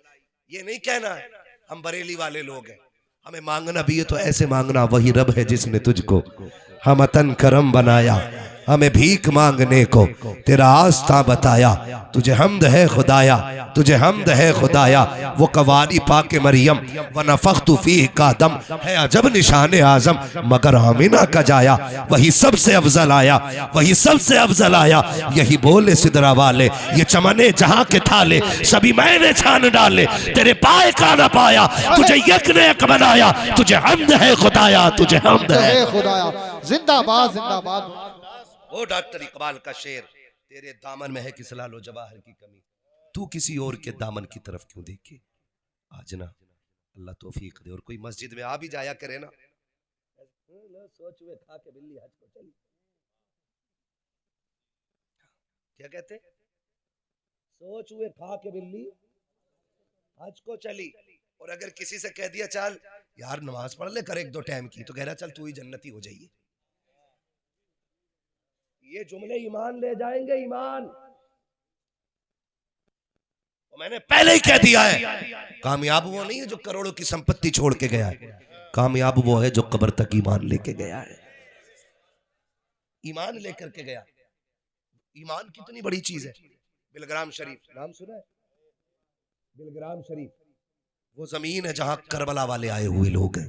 ये नहीं कहना है। हम बरेली वाले लोग हैं, हमें मांगना भी है तो ऐसे मांगना, वही रब है जिसने तुझको हम अतन करम बनाया, हमें भीख मांगने को तेरा आस्था बताया। तुझे हमद है खुदाया, तुझे हमद है खुदाया, वो कवारी पाके मरियम व नफख्तु फीह का दम है अजब निशाने आजम, मगर आमिना का जाया वही सबसे अफजल आया, वही सबसे अफजल आया। यही बोले सिदरा वाले, ये चमने जहां के थाले सभी मैंने छान डाले, तेरे पाए का न पाया, तुझे यक ने यक बनाया, तुझे हमद है खुदाया, तुझे हमद है खुदाया। जिंदाबाद जिंदाबाद। वो डॉक्टर इकबाल का शेर, तेरे दामन में है कि सलालो जवाहर की कमी, तू किसी और के दामन की तरफ क्यों देखे। आज ना अल्लाह तौफीक दे, और कोई मस्जिद में आ भी जाया करे ना, सोच हुए खा के बिल्ली हज को चली, क्या कहते, सोच हुए खा के बिल्ली हज को चली। और अगर किसी से कह दिया चल यार नमाज पढ़ ले कर एक दो टाइम की, तो कह रहा चल तू ही जन्नती हो जाइए। ये जुमले ईमान ले जाएंगे, ईमान। और मैंने पहले ही कह दिया है, कामयाब वो नहीं है जो करोड़ों की संपत्ति छोड़ के गया है, कामयाब वो है जो कब्र तक ईमान लेके गया है। ईमान लेकर के गया। ईमान कितनी बड़ी चीज है। बिलग्राम शरीफ नाम सुना है? बिलग्राम शरीफ वो जमीन है जहां करबला वाले आए हुए लोग हैं,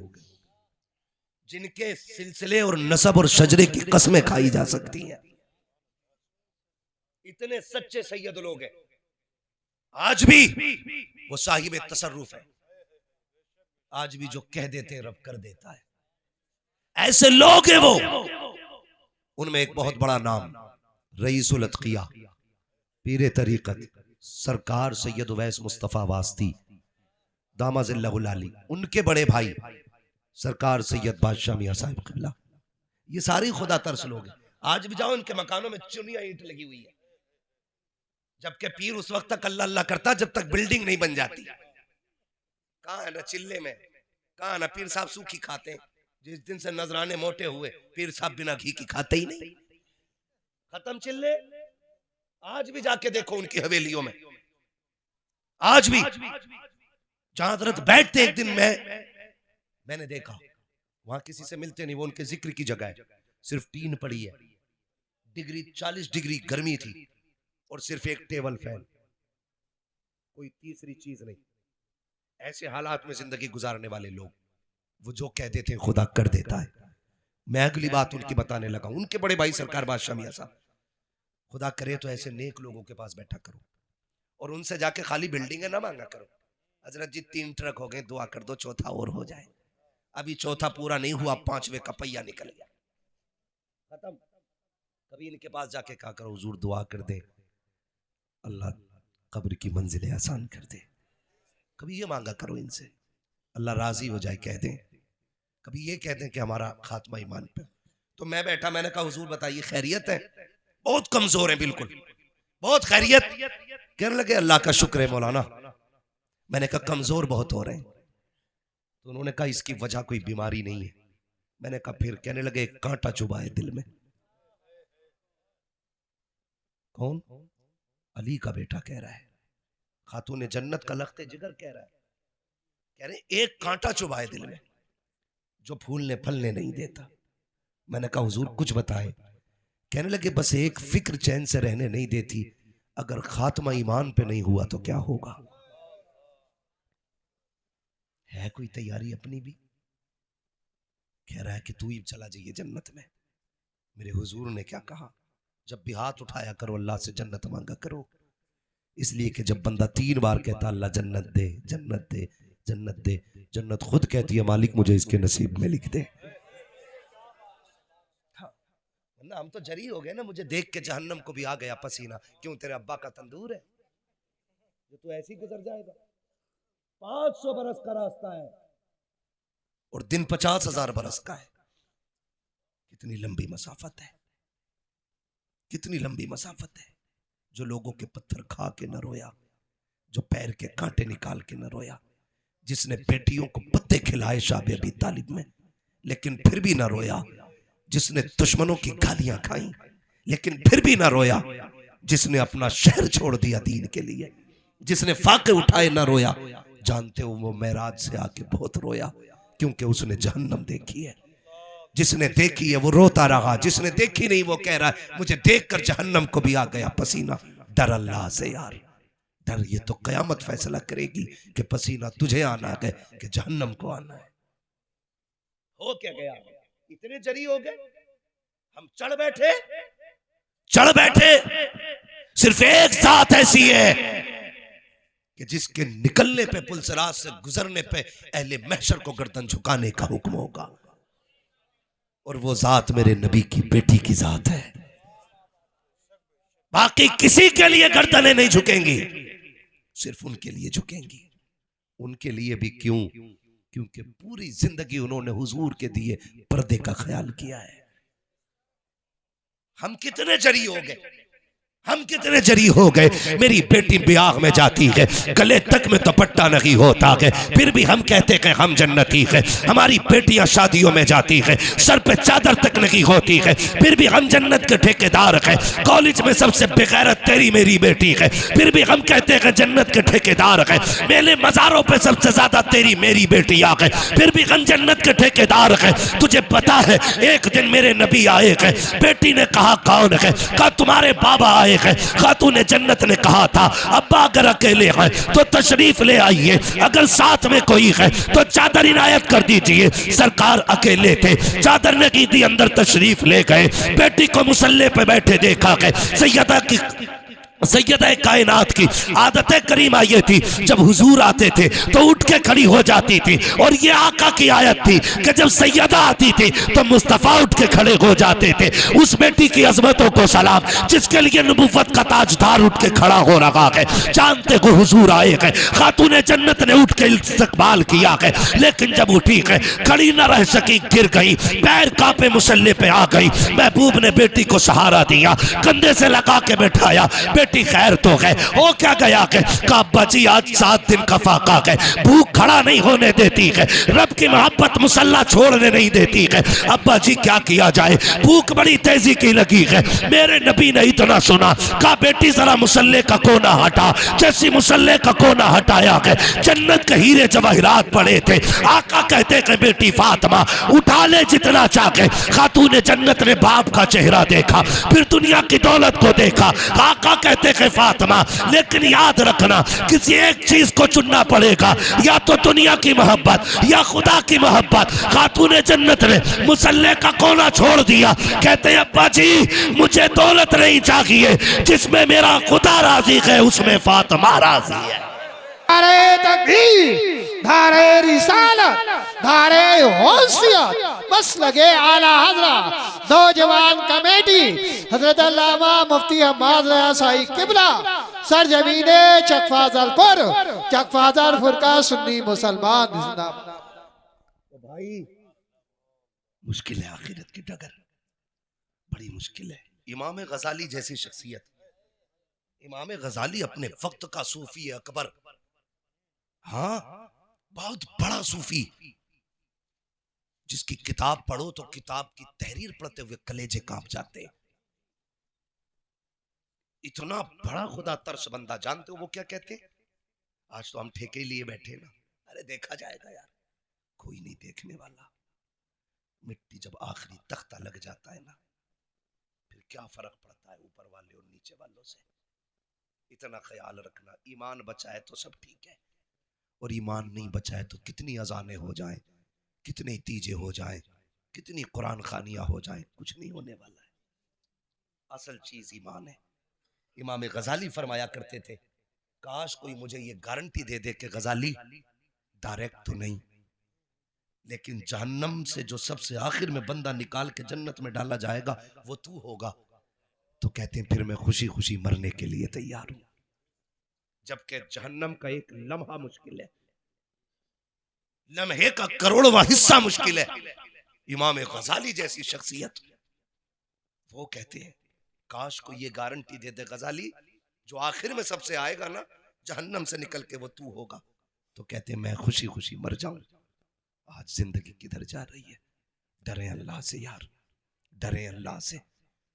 जिनके सिलसिले और नसब और शजरे की कस्में खाई जा सकती हैं। इतने सच्चे सैयद लोग हैं। आज भी वो साहिब तसर्रुफ है। आज भी जो कह देते हैं रब कर देता है। ऐसे लोग हैं वो। उनमें एक बहुत बड़ा नाम रईसुल अतकिया पीरे तरीकत सरकार सैयद उवैस मुस्तफा वास्ती दामाजिल्लाहुल आली, उनके बड़े भाई सरकार सैयद बादशाह मियां साहिब क़िबला, ये सारी खुदा तरस लोग हैं। आज भी जाओ इनके मकानों में चुनिया ईंट लगी हुई है, जबकि पीर उस वक्त तक अल्लाह अल्लाह करता जब तक बिल्डिंग नहीं बन जाती। कहाँ है ना चिल्ले में, कहाँ ना पीर साहब सूखी खाते हैं। जिस दिन से नजराने मोटे हुए पीर साहब बिना घी की खाते ही नहीं। खत्म चिल्ले। आज भी जाके देखो उनकी हवेलियों में, आज भी जहां हजरत बैठते, एक दिन मैंने देखा वहां किसी से मिलते नहीं, वो उनके जिक्र की जगह है, सिर्फ टीन पड़ी है, डिग्री 40 डिग्री गर्मी थी और सिर्फ एक टेबल फैन, कोई तीसरी चीज नहीं। ऐसे हालात में जिंदगी गुजारने वाले लोग, वो जो कह देते हैं खुदा कर देता है। मैं अगली बात उनकी बताने लगा। उनके बड़े भाई सरकार बादशाह मियां साहब, खुदा करे तो ऐसे नेक लोगों के पास बैठा करो और उनसे जाके खाली बिल्डिंग है ना मांगा करो। हजरत जी 3 ट्रक हो गए, दुआ कर दो चौथा और हो जाए। अभी चौथा पूरा नहीं हुआ, 5वें का पहिया निकल गया, खत्म। कभी इनके पास जाके कहा करो हुजूर दुआ कर दे अल्लाह कब्र की मंजिलें आसान कर दे। कभी ये मांगा करो इनसे अल्लाह राजी हो जाए, कह दें। कभी ये कह दें कि हमारा खात्मा ईमान पे। तो मैं बैठा, मैंने कहा हुजूर बताइए खैरियत है? बहुत कमजोर है, बिल्कुल बहुत खैरियत। कहने लगे अल्लाह का शुक्र है मौलाना। मैंने कहा कमजोर बहुत हो रहे हैं। तो उन्होंने कहा इसकी वजह कोई बीमारी नहीं है। मैंने कहा फिर? कहने लगे एक कांटा चुभा है दिल में। कौन? अली का बेटा कह रहा है, खातून जन्नत का लख्ते जिगर कह रहा है। कह रहे एक कांटा चुभा है दिल में जो फूलने फलने नहीं देता। मैंने कहा हुजूर कुछ बताएं। कहने लगे बस एक फिक्र चैन से रहने नहीं देती, अगर खात्मा ईमान पे नहीं हुआ तो क्या होगा। है कोई तैयारी अपनी भी? कह रहा है कि तू ही चला जाइए जन्नत में। मेरे हुजूर ने क्या कहा, जब भी हाथ उठाया करो अल्लाह से जन्नत मांगा करो। इसलिए कि जब बंदा 3 बार कहता अल्लाह जन्नत दे जन्नत दे जन्नत दे, जन्नत खुद कहती है मालिक मुझे इसके नसीब में लिख दे। वरना हम तो जरी हो गए ना, मुझे देख के जहन्नम को भी आ गया पसीना। क्यों? तेरे अब्बा का तंदूर है जो तू ऐसे ही गुजर जाएगा। 500 बरस का रास्ता है और दिन 50,000 बरस का है। कितनी लंबी मसाफत है, कितनी लंबी मसाफत है। जो लोगों के पत्थर खा के न रोया, जो पैर के कांटे निकाल के न रोया, जिसने बेटियों को पत्ते खिलाए शाबे अबी तालिब में लेकिन फिर भी ना रोया, जिसने दुश्मनों की गालियां खाई लेकिन फिर भी ना रोया, जिसने अपना शहर छोड़ दिया दीन के लिए, जिसने फाके उठाए ना रोया। जानते हो वो मेराज से आके बहुत रोया, क्योंकि उसने जहन्नम देखी है। जिसने देखी है वो रोता रहा, जिसने देखी नहीं वो कह रहा है मुझे देखकर जहन्नम को भी आ गया पसीना। डर अल्लाह से यार, डर। ये तो कयामत फैसला करेगी कि पसीना तुझे आना है कि जहन्नम को आना है। हो क्या गया? इतने जरी हो गए, हम चढ़ बैठे। सिर्फ एक जात ऐसी है कि जिसके निकलने पे, पुलसरात से गुजरने पे अहले महशर को गर्दन झुकाने का हुक्म होगा, और वो जात मेरे नबी की बेटी की जात है। बाकी किसी के लिए गर्दनें नहीं झुकेंगी, सिर्फ उनके लिए झुकेंगी। उनके लिए भी क्यों? क्योंकि पूरी जिंदगी उन्होंने हुजूर के दिए पर्दे का ख्याल किया है। हम कितने जरी हो गए, हम कितने जरी हो गए। मेरी बेटी ब्याह में जाती है, गले तक में दुपट्टा नहीं होता है, फिर भी हम कहते हैं हम जन्नती है। हमारी बेटियां शादियों में जाती है, सर पे चादर तक नहीं होती है, फिर भी हम जन्नत के ठेकेदार है। कॉलेज में सबसे बेगैरत तेरी मेरी बेटी है, फिर भी हम कहते हैं जन्नत के ठेकेदार है। मेले मजारों पे सबसे ज्यादा तेरी मेरी बेटियां है, फिर भी हम जन्नत के ठेकेदार है। तुझे पता है एक दिन मेरे नबी आए हैं, बेटी ने कहा कौन है? कहा तुम्हारे बाबा आए हैं। खातून जन्नत ने कहा था अब्बा अगर अकेले हैं तो तशरीफ ले आइए, अगर साथ में कोई है तो चादर इनायत कर दीजिए। सरकार अकेले थे, चादर ने की दी, अंदर तशरीफ ले गए। बेटी को मुसल्ले पे बैठे देखा गए। सैयदा कायनात की आदत करीमा ये थी, जब हुजूर आते थे तो उठ के खड़ी हो जाती थी, और ये आका की आयत थी कि जब सैयदा आती थी तो मुस्तफा उठ के खड़े हो जाते थे। उस बेटी की अजमतों को सलाम जिसके लिए नबुव्वत का ताजदार उठ के खड़ा हो रहा है। जानते हो हुजूर आए गए, खातून जन्नत ने उठ के इस्तकबाल किया है, लेकिन जब उठी है खड़ी न रह सकी, गिर गई, पैर कांपे मुसल्ले पे आ गई। महबूब ने बेटी को सहारा दिया, कंधे से लगा के बैठाया। बेटी खैर तो है, हो क्या गया है? कहा अब्बा जी आज 7 दिन का फाका है, भूख खड़ा नहीं होने देती है, रब की मोहब्बत मुसल्ला छोड़ने नहीं देती है। अब्बा जी क्या किया जाए, भूख बड़ी तेजी की लगी है। मेरे नबी ने इतना सुना, कहा बेटी जरा मुसल्ले का कोना हटा। जैसी मुसल्ले का कोना हटाया है, जन्नत के हीरे जवाहिरात पड़े थे। आका कहते हैं बेटी फातिमा उठा ले जितना चाहे। खातून जन्नत ने बाप का चेहरा देखा, फिर दुनिया की दौलत को देखा। आका कहते हैं फातिमा लेकिन याद रखना किसी एक चीज को चुनना पड़ेगा, या तो दुनिया की मोहब्बत या खुदा की मोहब्बत। खातून जन्नत ने मुसल्ले का कोना छोड़ दिया। कहते हैं अब्बा जी मुझे दौलत नहीं चाहिए, जिसमें मेरा खुदा राजी है उसमें फातिमा राजी है। धारे तकबीर, धारे रिसालत, धारे होशियत, बस लगे आला हजरा नौजवान कमेटी हजरत अल्लामा मुफ्ती हम्माद रज़ा साई किबला सरजमीने चकफाजलपुर, चकफाजलपुर का सुन्नी मुसलमान जिंदाबाद। भाई मुश्किल है आखिरत की डगर, बड़ी मुश्किल है। इमाम गजाली जैसी शख्सियत, इमाम गजाली अपने वक्त का सूफी अकबर, हाँ बहुत बड़ा सूफी, जिसकी किताब पढ़ो तो किताब की तहरीर पढ़ते हुए कलेजे कांप जाते हैं। इतना बड़ा खुदा तरस बंदा। जानते हो वो क्या कहते हैं? आज तो हम ठेके लिए बैठे ना, अरे देखा जाएगा यार, कोई नहीं देखने वाला। मिट्टी जब आखिरी तख्ता लग जाता है ना, फिर क्या फर्क पड़ता है ऊपर वाले और नीचे वालों से। इतना ख्याल रखना, ईमान बचा है तो सब ठीक है, और ईमान नहीं बचा है तो कितनी अजानें हो जाएं, कितने तीजे हो जाएं, कितनी कुरान खानियां हो जाएं, कुछ नहीं होने वाला है। असल चीज ईमान है। इमाम गजाली फरमाया करते थे, काश कोई मुझे ये गारंटी दे दे कि गजाली डायरेक्ट तो नहीं, लेकिन जहन्नम से जो सबसे आखिर में बंदा निकाल के जन्नत में डाला जाएगा वो तू होगा, तो कहते हैं फिर मैं खुशी खुशी मरने के लिए तैयार हूं। जबकि जहन्नम का एक लम्हा मुश्किल है, लम्हे का करोड़वां हिस्सा मुश्किल है। इमाम गजाली जैसी शख्सियत, वो कहते हैं काश को ये गारंटी दे दे गजाली, जो आखिर में सबसे आएगा ना जहन्नम से निकल के वो तू होगा, तो कहते हैं मैं खुशी खुशी मर जाऊं। आज जिंदगी किधर जा रही है? डरे अल्लाह से यार, डरे अल्लाह से,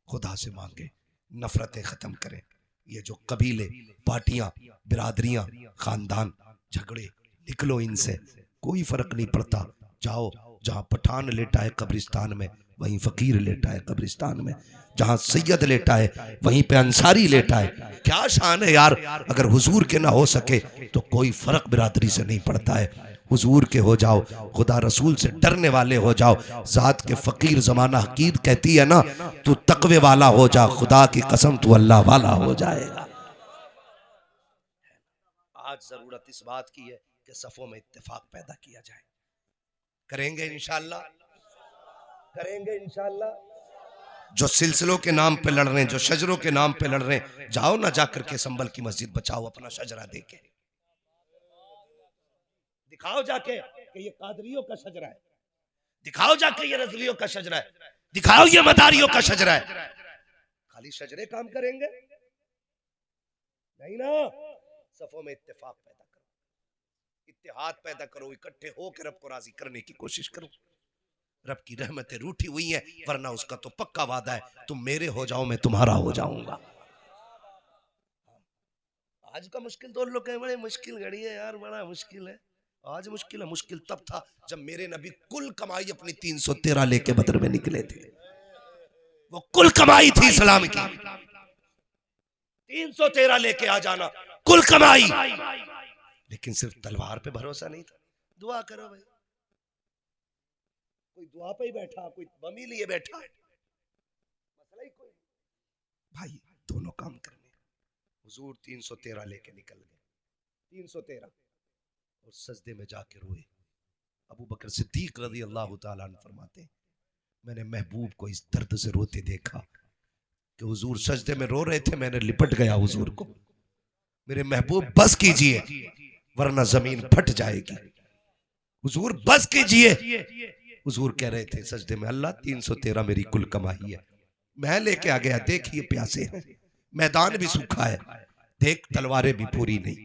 खुदा से मांगे, नफरतें खत्म करें। ये जो कबीले, पार्टियां, बिरादरियां, खानदान, झगड़े, निकलो इनसे, कोई फर्क नहीं पड़ता। जाओ जहां पठान लेटा है कब्रिस्तान में वहीं फकीर लेटा है कब्रिस्तान में, जहां सैयद लेटा है वहीं पे अंसारी लेटा है। क्या शान है यार, अगर हुजूर के ना हो सके तो कोई फर्क बिरादरी से नहीं पड़ता है। हुजूर के हो जाओ, खुदा रसूल से डरने वाले हो जाओ। जात के फकीर जमाना हकीद कहती है ना, तू तकवे वाला हो जा, खुदा की कसम तू अल्लाह वाला हो जाएगा। आज जरूरत इस बात की है कि सफों में इत्तेफाक पैदा किया जाए। करेंगे इंशाअल्लाह, करेंगे इंशाअल्लाह। जो सिलसिलों के नाम पे लड़ रहे हैं, जो शजरों के नाम पे लड़ रहे हैं, जाओ ना जाकर के संभल की मस्जिद बचाओ अपना शजरा देके, दिखाओ जाके कि ये कादरियों का शजरा है, दिखाओ जाके ये रजवियों का शजरा है, दिखाओ ये मदारियों का शजरा है। खाली शजरे काम करेंगे नहीं ना, सफों में इत्तेफाक पैदा करो, इत्तेहाद पैदा करो, इकट्ठे होकर रब को राजी करने की कोशिश करो। रब की रहमतें रूठी हुई हैं, वरना उसका तो पक्का वादा है, तुम मेरे हो जाओ मैं तुम्हारा हो जाऊंगा। आज का मुश्किल दौर लोग कहें बड़े मुश्किल घड़ी है यार, बड़ा मुश्किल है। आज मुश्किल है, मुश्किल तब था जब मेरे नबी कुल कमाई अपनी 313 लेके बदर में निकले थे। वो कुल कमाई थी इस्लाम की, 313 लेके आ जाना कुल कमाई, लेकिन सिर्फ तलवार पे भरोसा नहीं था। दुआ करो भाई, कोई दुआ पे ही बैठा, कोई बमी लिए बैठा है, मसला ही कोई भाई, दोनों काम करने। हुजूर 313 लेके निकल गए, 313, और सजदे में जाके रोए। अबू बकर सिद्दीक रज़ी अल्लाह ताला अन्हु फरमाते हैं, मैंने महबूब को इस दर्द से रोते देखा कि हुजूर सजदे में रो रहे थे, मैंने लिपट गया हुजूर को, मेरे महबूब बस कीजिए वरना जमीन फट जाएगी, हुजूर बस कीजिए। हुजूर कह रहे थे सजदे में, अल्लाह 313 मेरी कुल कमाई है, मैं लेके आ गया, देखिए प्यासे हैं, मैदान भी सूखा है, देख तलवारें भी पूरी नहीं,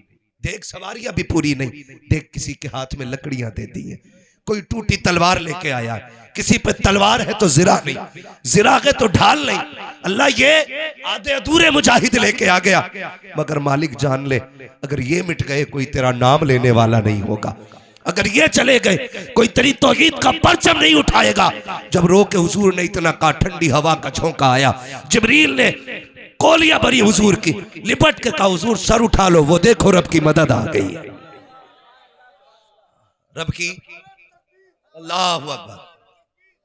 देख सवारियां भी पूरी नहीं, देख किसी के हाथ में लकड़ियां दे दी हैं, कोई टूटी तलवार लेके आया, किसी पे तलवार है तो जिरा नहीं, जिरा है तो ढाल नहीं। अल्लाह ये आधे अधूरे मुजाहिद लेके आ गया, मगर मालिक जान ले अगर ये मिट गए कोई तेरा नाम लेने वाला नहीं होगा, अगर ये चले गए कोई तेरी तौहीद का परचम नहीं उठाएगा। जब रो के हुजूर ने इतना कहा, ठंडी हवा का झोंका आया, जिब्रील ने कोलियां भरी हुजूर की, लिपट के कहा हुजूर सर उठा लो, वो देखो रब की मदद आ गई है, रब की। अल्लाहु अकबर,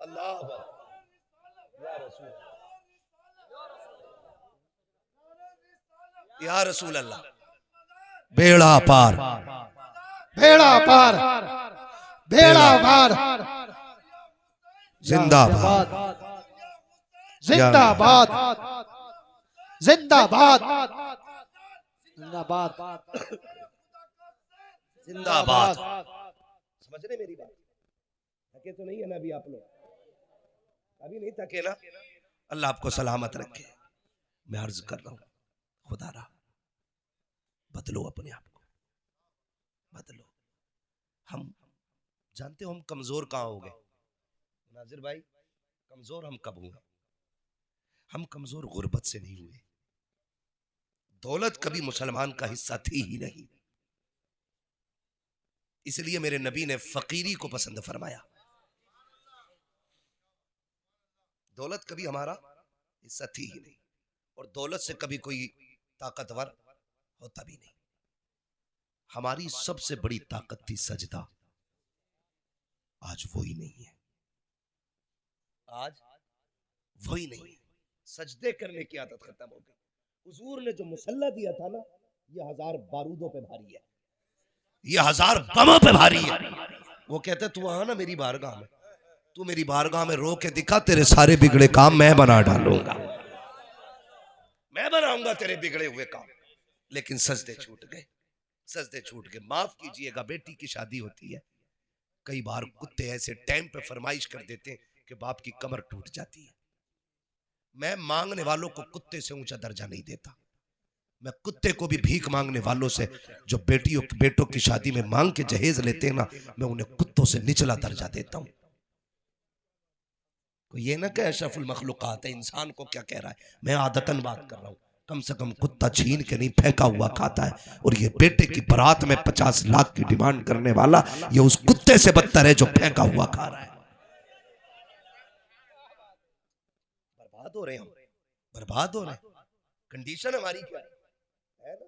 अल्लाहु अकबर, या रसूल अल्लाह, बेड़ा पार, बेड़ा पार, बेड़ा पार, जिंदाबाद, जिंदाबाद, जिंदाबाद, जिंदाबाद, जिंदाबाद। समझ रहे मेरी बात? थके तो नहीं है ना अभी आप लोग? अभी नहीं थके ना? अल्लाह आपको सलामत रखे। मैं अर्ज कर रहा हूं, खुदा रहा बदलो अपने आप को, बदलो। हम जानते हो हम कमजोर कहां हो गए नाजिर भाई? कमजोर हम कब हुए? हम कमजोर गुर्बत से नहीं हुए, दौलत कभी मुसलमान का हिस्सा थी ही नहीं, इसलिए मेरे नबी ने फकीरी को पसंद फरमाया। दौलत कभी हमारा हिस्सा थी ही नहीं, और दौलत से कभी कोई ताकतवर होता भी नहीं। हमारी सबसे बड़ी ताकत थी सजदा, आज वो ही नहीं है, आज वो ही नहीं है। सजदे करने की आदत खत्म हो गई। हुजूर ने जो मुसल्ला दिया था ना, ये 1000 बारूदों पे भारी है, ये 1000 बमों पे भारी है। वो कहते तू आ ना मेरी बारगाह में, तू मेरी बारगाह में रो के दिखा, तेरे सारे बिगड़े काम मैं बना डालूंगा, मैं बनाऊंगा तेरे बिगड़े हुए काम। लेकिन सजदे छूट गए, सजदे छूट गए। माफ कीजिएगा, बेटी की शादी होती है, कई बार कुत्ते ऐसे टाइम पे फरमाइश कर देते हैं कि बाप की कमर टूट जाती है। मैं मांगने वालों को कुत्ते से ऊंचा दर्जा नहीं देता, मैं कुत्ते को भी भीख मांगने वालों से जो बेटों की शादी में मांग के जहेज लेते हैं ना, मैं उन्हें कुत्तों से निचला दर्जा देता हूं। ये ना कहे अशरफुल मखलूकात है, इंसान को क्या कह रहा है, मैं आदतन बात कर रहा हूं। कम से कम कुत्ता छीन के नहीं फेंका हुआ खाता है, और ये बेटे की बारात में 50 लाख की डिमांड करने वाला ये उस कुत्ते से बदतर है जो फेंका हुआ खा रहा है। बर्बाद हो रहे हैं हम, बर्बाद हो रहे हैं। कंडीशन हमारी क्या है ना?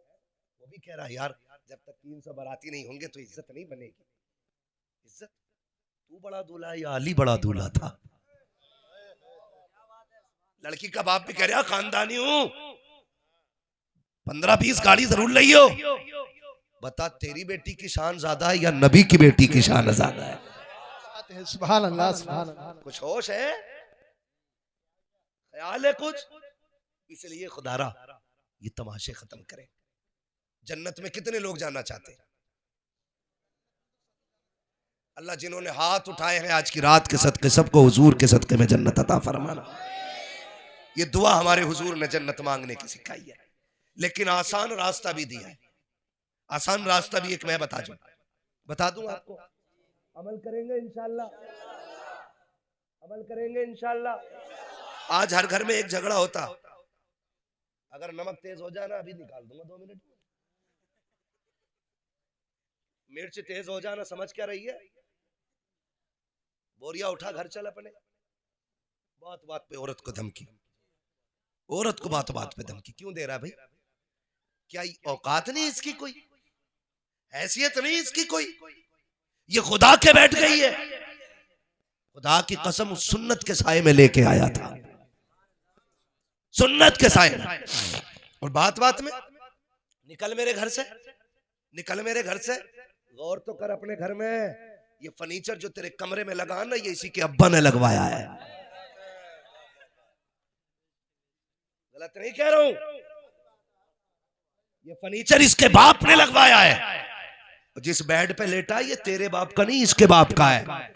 वो भी कह रहा है यार जब तक 300 बाराती नहीं होंगे तो इज्जत नहीं बनेगी। इज्जत तू बड़ा दूल्हा या अली बड़ा दूल्हा था? लड़की का बाप भी कह रहा खानदानी हूं, 15-20 गाड़ी जरूर लियो। बता तेरी बेटी की शान ज्यादा है या नबी की बेटी की शान ज्यादा है? सुभान अल्लाह, सुभान अल्लाह। कुछ होश है? ख्याल है कुछ, इसलिए खुदारा ये तमाशे खत्म करें। जन्नत में कितने लोग जाना चाहते हैं? अल्लाह जिन्होंने हाथ उठाए हैं आज की रात के सदके सबको हुजूर के सदके में जन्नत अता फरमाना। ये दुआ हमारे हुजूर ने जन्नत मांगने की सिखाई है, लेकिन आसान रास्ता भी दिया है। आसान रास्ता भी एक मैं बता दूं आपको, अमल करेंगे इंशाल्लाह, अमल करेंगे इंशाल्लाह। आज हर घर में एक झगड़ा होता, अगर नमक तेज हो जाए ना अभी निकाल दूंगा 2 मिनट, मिर्च तेज हो जाना समझ क्या रही है, बोरिया उठा घर चल अपने। बात बात पे औरत को धमकी, औरत को बात बात पे धमकी क्यों दे रहा भाई? क्या औकात नहीं इसकी, कोई हैसियत नहीं इसकी कोई? ये खुदा के बैठ गई है। खुदा की कसम उस सुन्नत के साए में लेके आया था, सुन्नत के साए में। और बात बात में निकल मेरे घर से, निकल मेरे घर से। गौर तो कर अपने घर में, ये फर्नीचर जो तेरे कमरे में लगा ना ये इसी के अब्बा ने लगवाया है। गलत नहीं कह रहा हूं, ये फर्नीचर इसके बाप ने लगवाया है। जिस बेड पे लेटा ये तेरे बाप का नहीं, इसके बाप का है।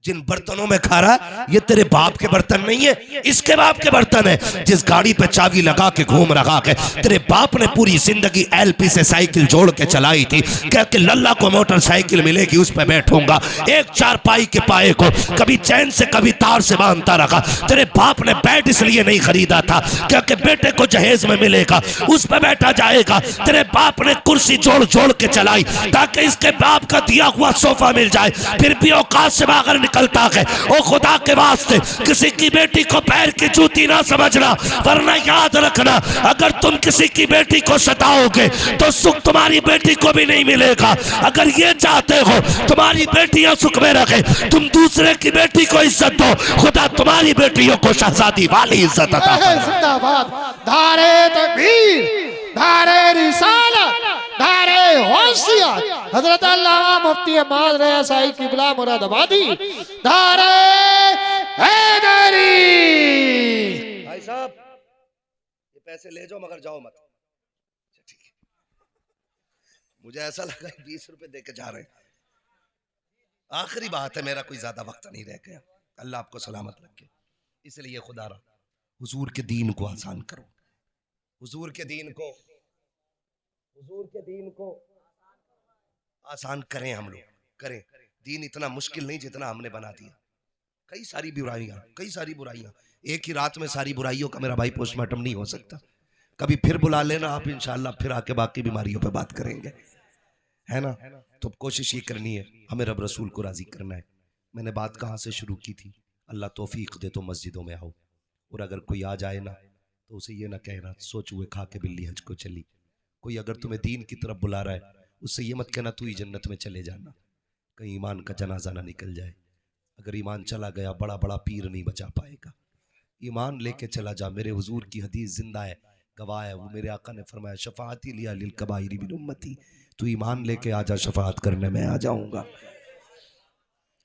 जिन बर्तनों में खा रहा ये तेरे बाप के बर्तन नहीं है, इसके बाप के बर्तन है। जिस गाड़ी पे चाबी लगा के घूम रहा है तेरे बाप ने पूरी जिंदगी एलपी से साइकिल जोड़ के चलाई थी, कह के लल्ला को मोटरसाइकिल मिलेगी उस पे बैठूंगा। एक चारपाई के पाए को कभी चैन से कभी तार से बांधता रखा। तेरे बाप ने बेड इसलिए नहीं खरीदा था क्या कि बेटे को जहेज में मिलेगा उस पे बैठा जाएगा। तेरे बाप ने कुर्सी जोड़ जोड़ के चलाई ताकि इसके बाप का दिया हुआ सोफा मिल जाए, फिर भी औकात से बाहर निकलता है। ओ खुदा के वास्ते किसी की बेटी को पैर की जूती ना समझना, वरना याद रखना अगर तुम किसी की बेटी को सताओगे तो सुख तुम्हारी बेटी को भी नहीं मिलेगा। अगर ये चाहते हो तुम्हारी बेटियां सुख में रखे, तुम दूसरे की बेटी को इज्जत दो, खुदा तुम्हारी बेटियों को शहजादी वाली इज्जत अता फरमाए। जिंदाबाद, धारे तकबीर, धारे रिसालत, धारे होशियात, हजरत अल्लामा मुफ्ती अहमद रज़ा साई किबला मुरादाबादी, धारे हैदरी। भाई साहब ये पैसे ले जाओ मगर जाओ मत। ठीक है, मुझे ऐसा लगा 20 रुपए दे के जा रहे हैं। आखिरी बात है, मेरा कोई ज्यादा वक्त नहीं रह गया। अल्लाह आपको सलामत रखे। इसलिए खुदा रहा हुजूर के दीन को आसान करो, हुजूर के दीन को, हुजूर के दीन को आसान करें। हम लोग करें। दीन इतना मुश्किल नहीं जितना हमने बना दिया। कई सारी बुराइयां, कई सारी बुराइयां। एक ही रात में सारी बुराइयों का मेरा भाई पोस्टमार्टम नहीं हो सकता। कभी फिर बुला लेना आप, इंशाल्लाह फिर आके बाकी बीमारियों पे बात करेंगे, है ना। तो कोशिश ये करनी है, हमें रब रसूल को राजी करना है। मैंने बात कहाँ से शुरू की थी? अल्लाह तौफीक दे तो मस्जिदों में आओ, और अगर कोई आ जाए ना तो उसे ये ना कहना सोच हुए खा के बिल्ली हज को चली। कोई अगर तुम्हें दीन की तरफ बुला रहा है उससे ये मत कहना तू ही जन्नत में चले जाना, कहीं ईमान का जनाजा ना निकल जाए। अगर ईमान चला गया बड़ा बड़ा पीर नहीं बचा पाएगा। ईमान लेके चला जा। मेरे हुजूर की हदीस जिंदा है, गवाह है। वो मेरे आका ने फरमाया शफाअती लिया लिल कबाइरी मिन उम्मती, तू ईमान लेके आ जा, शफाअत करने में आ जाऊंगा।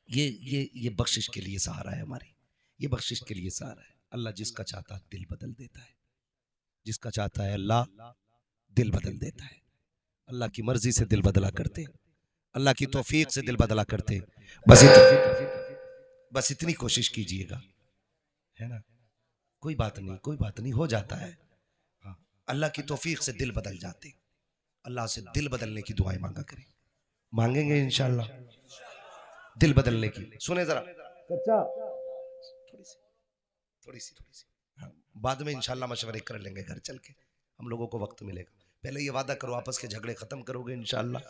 ये बख्शिश के लिए सहारा है हमारी, ये बख्शिश के लिए सहारा है। अल्लाह जिसका चाहता है दिल बदल देता है, जिसका चाहता है अल्लाह दिल बदल देता है। अल्लाह की मर्जी से दिल बदला करते, अल्लाह की तौफीक से दिल बदला करते। बस इतनी कोशिश कीजिएगा, है ना। कोई बात नहीं, कोई बात नहीं, हो जाता है। हाँ, अल्लाह की तौफीक से दिल बदल जाते। अल्लाह से दिल बदलने की दुआएं मांगा करें, मांगेंगे इंशाल्लाह दिल बदलने की। सुने जरा कच्चा, थोड़ी सी हाँ, बाद में इंशाल्लाह मशवरे कर लेंगे घर चल के, हम लोगों को वक्त मिलेगा। पहले ये वादा करो आपस के झगड़े खत्म करोगे इंशाल्लाह,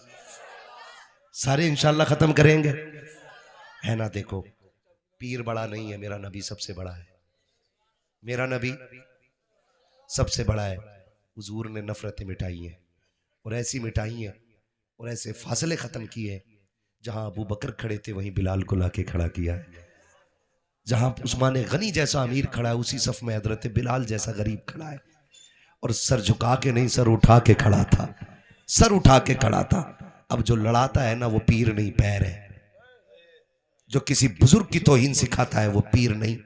सारे इंशाल्लाह खत्म करेंगे, है ना। देखो पीर बड़ा नहीं है, मेरा नबी सबसे बड़ा है, मेरा नबी सबसे बड़ा है। हुजूर ने नफरतें मिटाई हैं, और ऐसी मिटाई हैं और ऐसे फासले खत्म किए, जहां अबू बकर खड़े थे वहीं बिलाल को लाके खड़ा किया है। जहां उस्मान गनी जैसा अमीर खड़ा है उसी सफ में हजरत बिलाल जैसा गरीब खड़ा है, और सर झुका के नहीं सर उठा के खड़ा था, सर उठा के खड़ा था। अब जो लड़ाता है ना वो पीर नहीं पैर है, जो किसी बुजुर्ग की तौहीन सिखाता है वो पीर नहीं।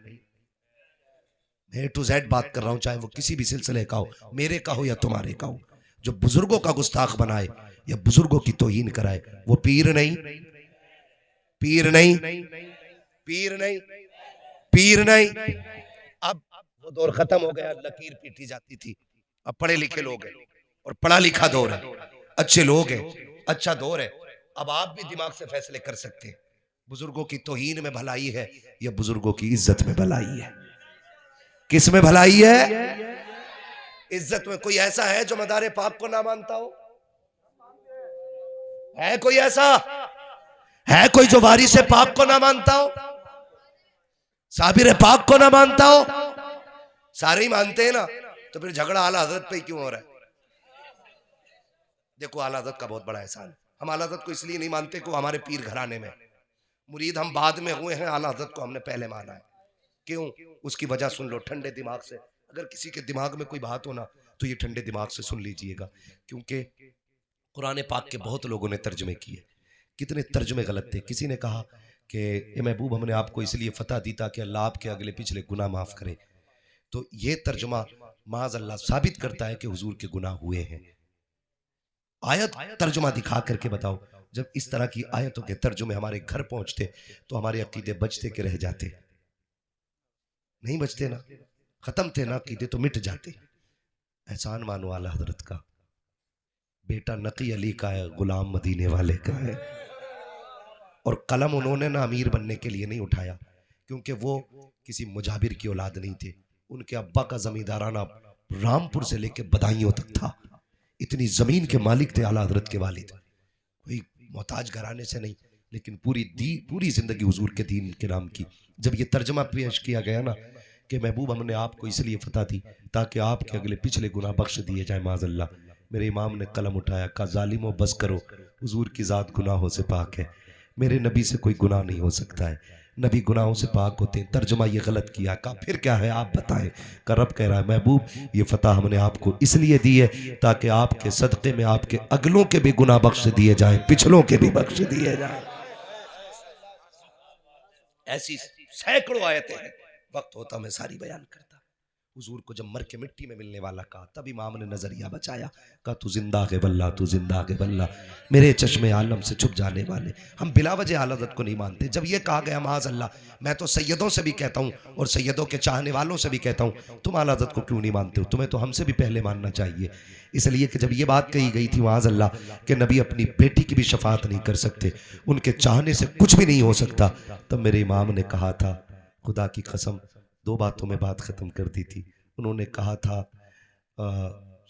ए टू जेड बात कर रहा हूं, चाहे वो किसी भी सिलसिले का हो, मेरे का हो या तुम्हारे का हो। जो बुजुर्गों का गुस्ताख बनाए या बुजुर्गों की तौहीन कराए वो पीर नहीं, पीर नहीं, पीर नहीं, पीर नहीं। अब वो दौर खत्म हो गया, लकीर पीटी जाती थी। अब पढ़े लिखे लोग हैं और पढ़ा लिखा दौर है, अच्छे लोग हैं, अच्छा दौर है। अब आप भी दिमाग से फैसले कर सकते हैं, बुजुर्गों की तौहीन में भलाई है या बुजुर्गों की इज्जत में भलाई है। किस में भलाई है? इज्जत में। कोई ऐसा है जो मदारे पाक को ना मानता हो? है कोई ऐसा? है कोई जो वारिस पाक को ना मानता हो, साबिर पाक को ना मानता हो? सारे ही मानते हैं ना, तो फिर झगड़ा आला हजरत पे क्यों हो रहा है? देखो आला हजरत का बहुत बड़ा एहसान है। हम आला हजरत को इसलिए नहीं मानते कि वो हमारे पीर घराने में मुरीद हम बाद में हुए हैं, आला हजरत को हमने पहले माना है। क्यों? उसकी वजह सुन लो ठंडे दिमाग से। अगर किसी के दिमाग में कोई बात हो ना तो ये ठंडे दिमाग से सुन लीजिएगा, क्योंकि कुरान पाक के बहुत लोगों ने तर्जमे किए, कितने तर्जमे गलत थे। किसी ने कहा कि ए महबूब हमने आपको इसलिए फतह दी ताकि अल्लाह आपके अगले पिछले गुनाह माफ करे। तो ये तर्जुमा माज अल्लाह साबित करता है कि हुजूर के गुनाह हुए हैं। आयत तर्जुमा दिखा करके बताओ। जब इस तरह की आयतों के तर्जुमे हमारे घर पहुंचते तो हमारे अकीदे बचते के रह जाते? नहीं बचते ना, खत्म थे ना अकीदे, तो मिट जाते। एहसान मानो आला हजरत का, बेटा नकी अली का है, गुलाम मदीने वाले का है। और कलम उन्होंने ना अमीर बनने के लिए नहीं उठाया, क्योंकि वो किसी मुजाबिर की औलाद नहीं थे। उनके अब्बा का जमींदाराना रामपुर से लेकर बदायूं तक था। इतनी जमीन के मालिक थे आला हजरत के वालिद। कोई मोहताज घराने से नहीं, लेकिन पूरी जिंदगी हुजूर के दीन के नाम की। जब ये तर्जमा पेश किया गया ना कि महबूब हमने आपको इसलिए फतह दी ताकि आपके अगले पिछले गुनाह बख्श दिए जाए, माज़अल्लाह, मेरे इमाम ने कलम उठाया, कहा जालिमो बस करो, हुजूर की ज़ात गुनाहों से पाक है, मेरे नबी से कोई गुनाह नहीं हो सकता है, नबी गुनाहों से पाक होते हैं। तर्जुमा ये गलत किया। कहा फिर क्या है आप बताएं? का रब कह रहा है महबूब ये फतह हमने आपको इसलिए दी है ताकि आपके सदक़े में आपके अगलों के भी गुनाह बख्श दिए जाएं, पिछलों के भी बख्श दिए जाएं। ऐसी सैकड़ों आयतें हैं, वक्त होता मैं सारी बयान करता। हुजूर को जब मर के मिट्टी में मिलने वाला कहा, तब इमाम ने नजरिया बचाया, कहा तू जिंदा के बल्ला, तू जिंदा के बल्ला, मेरे चश्मे आलम से छुप जाने वाले। हम बिला वजह आला हज़रत को नहीं मानते। जब ये कहा गया माज़ अल्लाह, मैं तो सैयदों से भी कहता हूँ और सैयदों के चाहने वालों से भी कहता हूँ, तुम आला हज़रत को क्यों नहीं मानते हो? तुम्हें तो हमसे भी पहले मानना चाहिए। इसलिए कि जब ये बात कही गई थी माज़ अल्लाह कि नबी अपनी बेटी की भी शफात नहीं कर सकते, उनके चाहने से कुछ भी नहीं हो सकता, तब मेरे इमाम ने कहा था, खुदा की कसम, दो बातों में बात खत्म कर दी थी। उन्होंने कहा था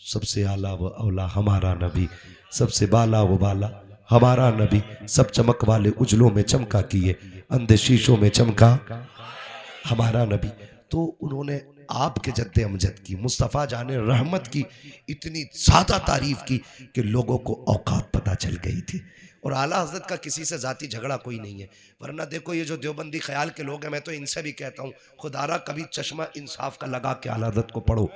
सबसे आला व औला हमारा नबी, सबसे बाला व बाला हमारा नबी, सब चमक वाले उजलों में चमका किए, अंधे शीशों में चमका हमारा नबी। तो उन्होंने आपके जद्दे अमजद की, मुस्तफ़ा जाने रहमत की इतनी ज़्यादा तारीफ की कि लोगों को औकात पता चल गई थी। और आला हज़रत का किसी से ज़ाती झगड़ा कोई नहीं है। वरना देखो ये जो देवबंदी ख्याल के लोग हैं, मैं तो इनसे भी कहता हूँ, खुदारा कभी चश्मा इंसाफ का लगा के आला हज़रत को पढ़ो।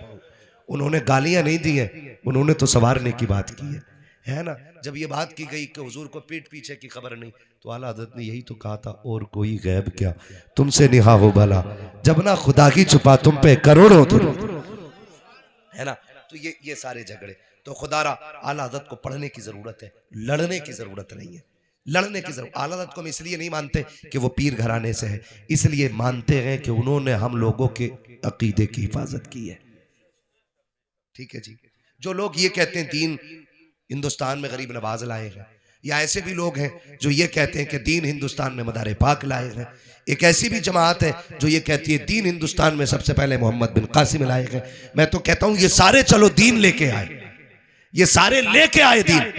उन्होंने गालियाँ नहीं दी हैं, उन्होंने तो संवारने की बात की है ना। जब ये बात की गई कि हुजूर को पीठ पीछे की खबर नहीं, तो आला हज़रत ने यही तो कहा था, और कोई गैब क्या तुमसे निहा हो भला, जब ना खुदा की छुपा तुम पे करोड़ों है ना। तो ये सारे झगड़े, तो खुदारा आला हज़रत को पढ़ने की जरूरत है, लड़ने की जरूरत नहीं है। लड़ने की जरूरत, आला हज़रत को हम इसलिए नहीं मानते कि वो पीर घराने से है, इसलिए मानते हैं कि उन्होंने हम लोगों के अकीदे की हिफाजत की है। ठीक है जी। जो लोग ये कहते हैं दीन हिंदुस्तान में गरीब नवाज लाए हैं, या ऐसे भी लोग हैं जो ये कहते हैं कि दीन हिंदुस्तान में मदारे पाक लाए हैं। एक ऐसी भी जमात है जो ये कहती है दीन हिंदुस्तान में सबसे पहले मोहम्मद बिन कासिम लाए हैं। मैं तो कहता हूं ये सारे चलो दीन लेके आए, ये सारे लेके आए दीन,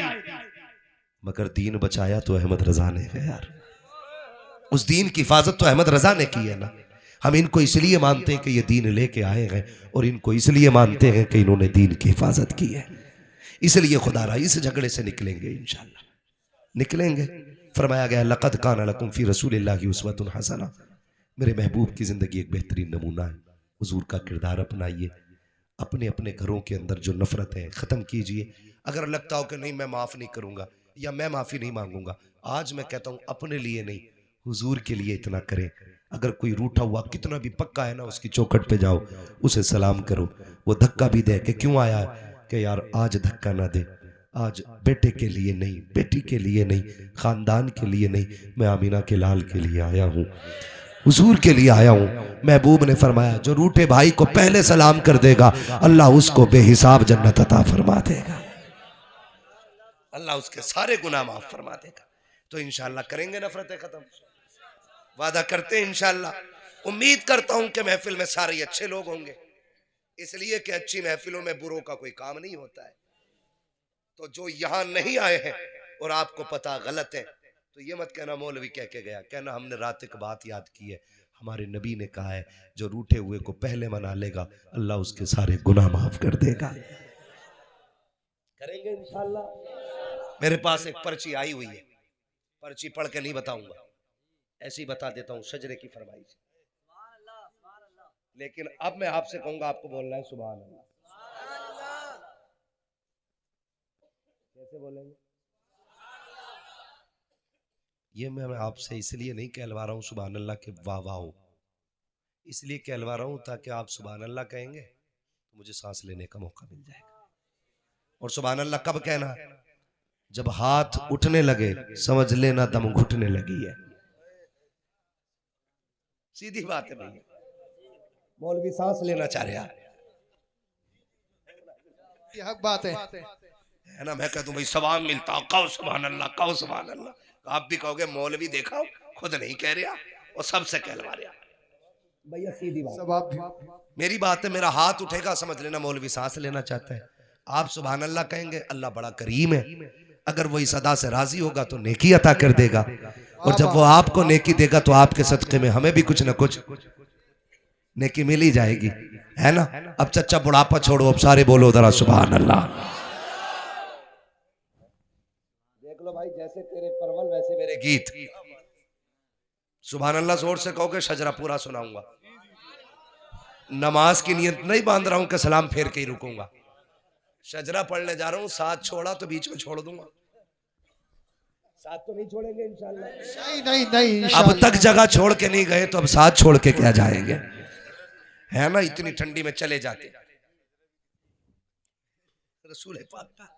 मगर दीन बचाया तो अहमद रजा ने है यार। उस दीन की हिफाजत तो अहमद रजा ने की है ना। हम इनको इसलिए मानते हैं कि ये दीन लेके आए हैं, और इनको इसलिए मानते हैं कि इन्होंने दीन की हिफाजत की है। इसलिए खुदारा इस झगड़े से निकलेंगे, इंशाअल्लाह निकलेंगे। फरमाया गया लक़द कान लकुम फ़ी रसूलिल्लाहि उस्वतुन हसना, मेरे महबूब की ज़िंदगी एक बेहतरीन नमूना है। हुजूर का किरदार अपनाइए, अपने अपने घरों के अंदर जो नफरत है ख़त्म कीजिए। अगर लगता हो कि नहीं मैं माफ़ नहीं करूँगा या मैं माफ़ी नहीं मांगूंगा, आज मैं कहता हूँ अपने लिए नहीं हुजूर के लिए इतना करें। अगर कोई रूठा हुआ कितना भी पक्का है ना, उसकी चौखट पे जाओ, उसे सलाम करो। वो धक्का भी दे कि क्यों आया है, कि यार आज धक्का ना दे, आज बेटे के लिए नहीं, बेटी के लिए नहीं, खानदान के लिए नहीं, मैं आमीना के लाल के लिए आया हूँ, हुजूर के लिए आया हूँ। महबूब ने फरमाया जो रूठे भाई को पहले सलाम कर देगा अल्लाह उसको बेहिसाब जन्नत अता फरमा देगा, अल्लाह उसके सारे गुनाह माफ फरमा देगा। तो इंशाअल्लाह करेंगे नफरतें खत्म, वादा करते हैं इंशाअल्लाह। उम्मीद करता हूं कि महफिल में सारे अच्छे लोग होंगे, इसलिए कि अच्छी महफिलों में बुरों का कोई काम नहीं होता है। तो जो यहां नहीं आए हैं और आपको पता गलत है, तो ये मत कहना मौलवी कह के गया, कहना हमने रात एक बात याद की है, हमारे नबी ने कहा है जो रूठे हुए को पहले मना लेगा अल्लाह उसके सारे गुनाह माफ कर देगा। करेंगे इंशाअल्लाह। मेरे पास एक पर्ची आई हुई है, पर्ची पढ़ के नहीं बताऊंगा, ऐसे ही बता देता हूं, शजरे की फरमाइश। लेकिन अब मैं आपसे कहूंगा, आपको बोलना है सुभान अल्लाह। कैसे बोलेंगे? ये मैं आपसे इसलिए नहीं कहलवा रहा हूं सुभान अल्लाह के वाह वाह हो, इसलिए कहलवा रहा हूं ताकि आप सुभान अल्लाह कहेंगे तो मुझे सांस लेने का मौका मिल जाएगा। और सुभान अल्लाह कब कहना? जब हाथ उठने लगे समझ लेना दम घुटने लगी है। सीधी बात है भैया, मौलवी सांस लेना चाह रहा है, हक बात है ना? मैं कहता हूं भाई सवाब मिलता, कहो सुभान अल्लाह, कहो सुभान अल्लाह। आप भी कहोगे मौलवी देखा खुद नहीं कह रहा और सबसे कहलवा रहा। भैया सीधी बात, मेरी बात है, मेरा हाथ उठेगा समझ लेना मौलवी सांस लेना चाहता है। आप सुभान अल्लाह कहेंगे, अल्लाह बड़ा करीम है, अगर वो इस अदा से राजी होगा तो नेकी अता कर देगा, और जब वो आपको नेकी देगा तो आपके सदके में हमें भी कुछ ना कुछ नेकी मिल ही जाएगी, है ना? अब चच्चा बुढ़ापा छोड़ो, अब सारे बोलो जरा सुभान अल्लाह। देख लो भाई, जैसे तेरे परवल वैसे मेरे गीत। सुभान अल्लाह जोर से कहोगे शजरा पूरा सुनाऊंगा। नमाज की नियत नहीं बांध रहा हूं कि सलाम फेर के ही रुकूंगा, शजरा पढ़ने जा रहा हूं, साथ छोड़ा तो बीच में छोड़ दूंगा, साथ तो नहीं छोड़ेंगे इंशाअल्लाह। नहीं नहीं अब तक जगह छोड़ के नहीं गए तो अब साथ छोड़ के क्या जाएंगे, है ना? इतनी ठंडी में चले जाते रसूल पाक का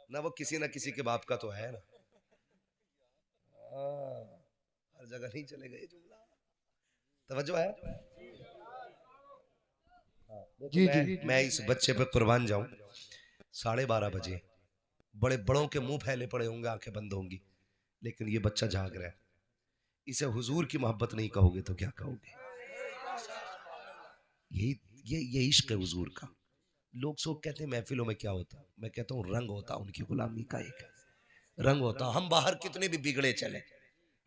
ना, वो किसी ना किसी के बाप का तो है ना, हर जगह नहीं चले गए। जुमला तवज्जो है? जी जी। मैं इस बच्चे पे कुर्बान जाऊं, 12:30 बजे बड़े बड़ों के मुंह फैले पड़े होंगे, आंखें बंद होंगी, लेकिन ये बच्चा जाग रहा है। इसे हुजूर की मोहब्बत नहीं कहोगे तो क्या कहोगे? ये इश्क है हुजूर का। लोग सोच कहते हैं महफिलों में क्या होता, मैं कहता हूँ रंग होता उनकी गुलामी का, एक रंग होता। हम बाहर कितने भी बिगड़े चले,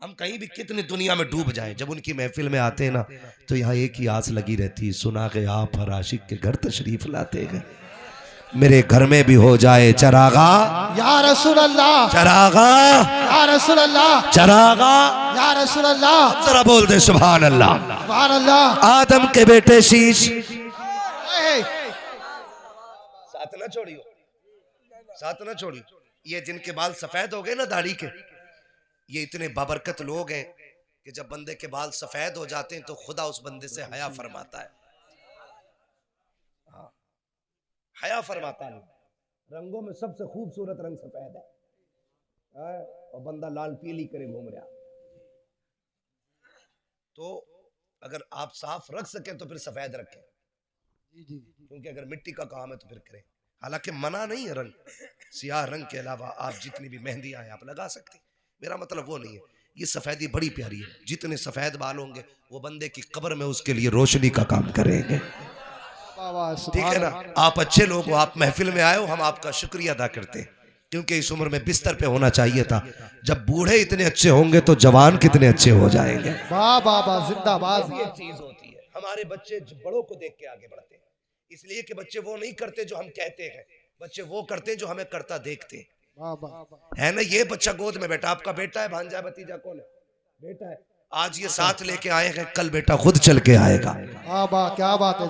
हम कहीं भी कितनी दुनिया में डूब जाएं, जब उनकी महफिल में आते हैं ना तो यहाँ एक ही आस लगी रहती, सुना के आप हर आशिक के घर तशरीफ लाते हैं, मेरे घर में भी हो जाए चरागा या रसूल अल्लाह, चरागा या रसूल अल्लाह, चरागा या रसूल अल्लाह। जरा बोल दे सुभान अल्लाह। सुभान अल्लाह। आदम के बेटे शीश, साथ ना छोड़ियो, साथ ना छोड़ियो। ये जिनके बाल सफेद हो गए ना दाढ़ी के, ये इतने बाबरकत लोग हैं कि जब बंदे के बाल सफेद हो जाते हैं तो खुदा उस बंदे से हया फरमाता है, हया फरमाता है। रंगों में सबसे खूबसूरत रंग सफेद है, और बंदा लाल पीली करे घूम रहा। तो अगर आप साफ रख सके तो फिर सफेद रखें, क्योंकि अगर मिट्टी का काम है तो फिर करें। हालांकि मना नहीं है रंग, सियाह रंग के अलावा आप जितनी भी मेहंदी आए आप लगा सकते, मेरा मतलब वो नहीं है। ये सफेदी बड़ी प्यारी है, जितने सफेद बाल होंगे वो बंदे की कब्र में उसके लिए रोशनी का काम करेंगे, ठीक है ना? आप अच्छे लोग हो, आप महफिल में आए हो, हम आपका शुक्रिया अदा करते हैं, क्योंकि इस उम्र में बिस्तर पे होना चाहिए था। जब बूढ़े इतने अच्छे होंगे तो जवान कितने अच्छे हो जाएंगे। वाह वाह जिंदाबाद। ये चीज होती है, हमारे बच्चे बड़ों को देख के आगे बढ़ते हैं, इसलिए कि बच्चे वो नहीं करते जो हम कहते हैं, बच्चे वो करते हैं जो हमें करता देखते हैं, है ना? ये बच्चा गोद में बैठा, आपका बेटा है, भांजा है, भतीजा, कौन है? बेटा है। आज ये साथ लेके आए हैं, कल बेटा खुद चल के आएगा। क्या बात है।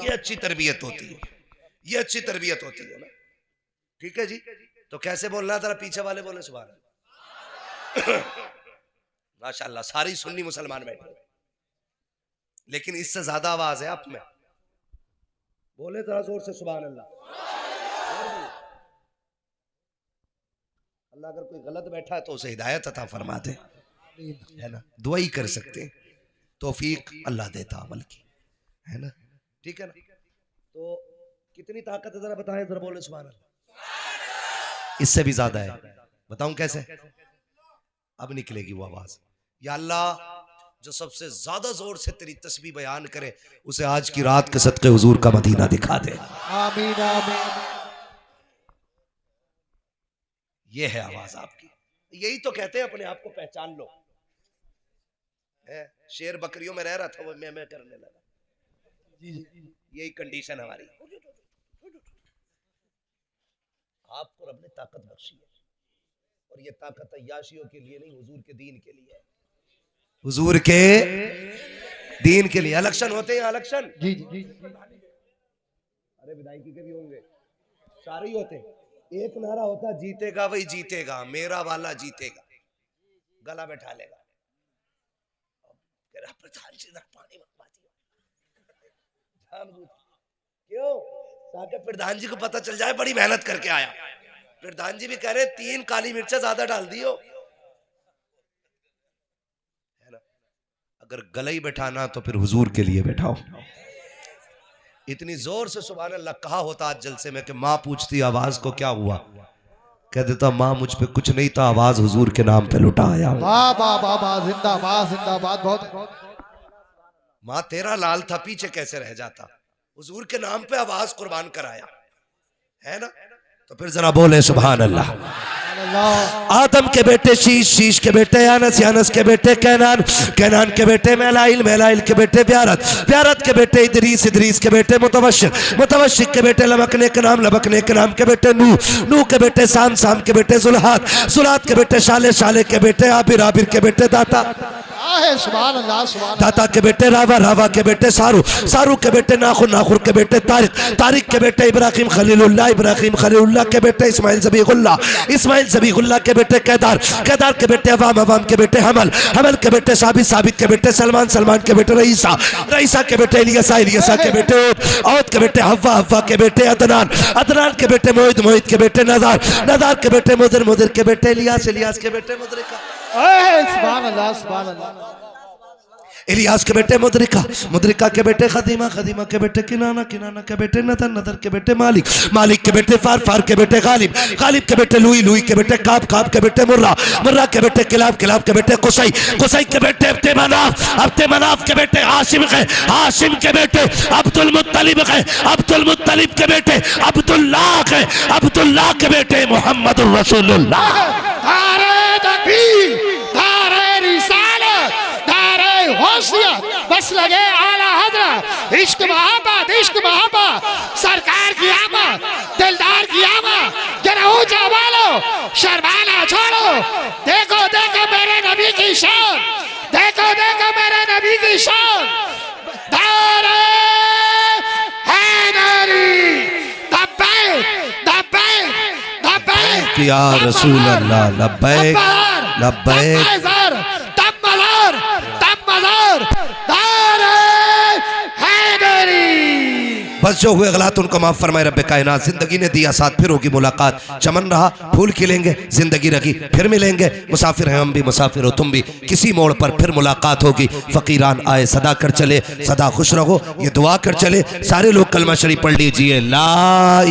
ये अच्छी तरबियत होती है, ये अच्छी तरबियत होती है ना, ठीक है जी? तो कैसे बोलना है, जरा पीछे वाले बोले सुभान अल्लाह। माशाल्लाह सारी सुन्नी मुसलमान बैठे, लेकिन इससे ज्यादा आवाज है आप में। बोले जरा जोर से सुभान अल्लाह। अल्लाह अगर कोई गलत बैठा है तो उसे हिदायत अता फरमा दे, है ना। दुआ ही कर सकते हैं, तौफीक अल्लाह देता अमल की, है ना। ठीक है ना। तो कितनी ताकत है जरा बताएं, जरा बोले सुभान अल्लाह। इससे भी ज्यादा है, बताऊं कैसे? अब निकलेगी वो आवाज। या अल्लाह जो सबसे ज्यादा जोर से तेरी तस्बीह बयान करे उसे आज की रात के सदके हुजूर का मदीना दिखा दे। आमीन आमीन। ये है आवाज आपकी। यही तो कहते हैं अपने आप को पहचान लो। शेर बकरियों में रह रहा था, वो मैं करने लगा। यही कंडीशन हमारी। आपको रब ने ताकत बख्शी है, और ये ताकत अय्याशियों के लिए नहीं, हुजूर के दीन के लिए है। हुजूर के दीन के लिए। इलेक्शन होते हैं, इलेक्शन जी जी। अरे विधायकी के भी होंगे, सारे ही होते हैं। एक नारा होता जीतेगा वही जीतेगा, मेरा वाला जीतेगा, गला बैठा लेगा। प्रधान जी पानी मंगवा दिया, क्यों? ताकि प्रधान जी को पता चल जाए बड़ी मेहनत करके आया। प्रधान जी भी कह रहे 3 काली मिर्चा ज्यादा डाल दियो, है ना। अगर गला ही बैठाना तो फिर हुजूर के लिए बैठाओ। इतनी जोर से सुभान अल्लाह कहा होता आज जलसे में कि माँ पूछती आवाज को क्या हुआ, कह देता माँ मुझ पे कुछ नहीं था, आवाज हुजूर के नाम पे लुटा आया। वाह वाह वाह वाह, जिंदाबाद जिंदाबाद। बहुत माँ तेरा लाल था, पीछे कैसे रह जाता, हुजूर के नाम पे आवाज कुर्बान कराया, है ना। तो फिर जरा बोले सुभान अल्लाह। आदम के बेटे शीश, शीश के बेटे यानस, यानस के बेटे कैनान, कैनान के बेटे मैलाइल, मैलाइल के बेटे ब्यारत, ब्यारत के बेटे इदरीस, इदरीस के बेटे मुतवशिक, मुतवशिक के बेटे लबकने के नाम, लबकने के नाम के बेटे नूह, नूह के बेटे साम, साम के बेटे जुल्हात, जुल्हात के बेटे शाले, शाले के बेटे आबिर, आबिर के बेटे दाता, सुभान अल्लाह सुभान अल्लाह। दाता के बेटे रावा, रावा के बेटे सारू, सारू के बेटे नाखुर, नाखुर के बेटे तारिक, तारिक के बेटे इब्राहिम खलीलुल्लाह, इब्राहिम खलीलुल्लाह के बेटे इस्माइल ज़बीहुल्लाह, इस्माइल ज़बीहुल्लाह के बेटे कैदार, कैदार के बेटे अवाम, अवाम के बेटे हमल, हमल के बेटे साबित, साबित के बेटे सलमान, सलमान के बेटे रईसा, रईसा के बेटे इलियासा, इलियासा के बेटे औद के बेटे हव्वा, हव्वा के बेटे अदनान, अदनान के बेटे मोहित, मोहित के बेटे नदार, नदार के बेटे मुदर, मुदर के बेटे इलियास, इलियास के बेटे मुदरिका। सुभान अल्लाह सुभान अल्लाह। इलियास के बेटे मुदरिका, मुदरिका के बेटे खदीमा, खदीमा के बेटे किनाना, किनाना के बेटे नदर, नदर के बेटे मालिक, मालिक के बेटे फार, फार के बेटे गालिब, गालिब के बेटे लुई, लुई के बेटे काब, काब के बेटे मुर्रा, मुर्रा के बेटे किलाब, किलाब के बेटे कुसई, कुसई के बेटे अब्दे मनाफ, अब्दे मनाफ के बेटे हाशिम है, हाशिम के बेटे अब्दुल मुत्तलिब है, अब्दुल मुत्तलिब के बेटे अब्दुल्लाह है, अब्दुल्लाह के बेटे मोहम्मद रसूलुल्लाह। बस लगे आला हजरत, इश्क मोहब्बत, इश्क मोहब्बत, सरकार की आमद, दिलदार की आमद, जरा ऊंचा बोलो, शर्माना छोड़ो। देखो देखो मेरे नबी की शान, देखो देखो मेरे नबी की शान। दारे हैदरी, लब्बैक लब्बैक लब्बैक या रसूल अल्लाह, लब्बैक लब्बैक। बस जो हुए गलत उनको माफ फरमाए रब्बे कायनात। जिंदगी ने दिया साथ, फिर होगी मुलाकात, चमन रहा फूल खिलेंगे, जिंदगी रखी फिर मिलेंगे, मुसाफिर हैं हम भी, मुसाफिर हो तुम भी, किसी मोड़ पर फिर मुलाकात होगी। फकीरान आए सदा कर चले, सदा खुश रहो, ये दुआ कर चले। सारे लोग कलमा शरीफ पढ़ लीजिए, ला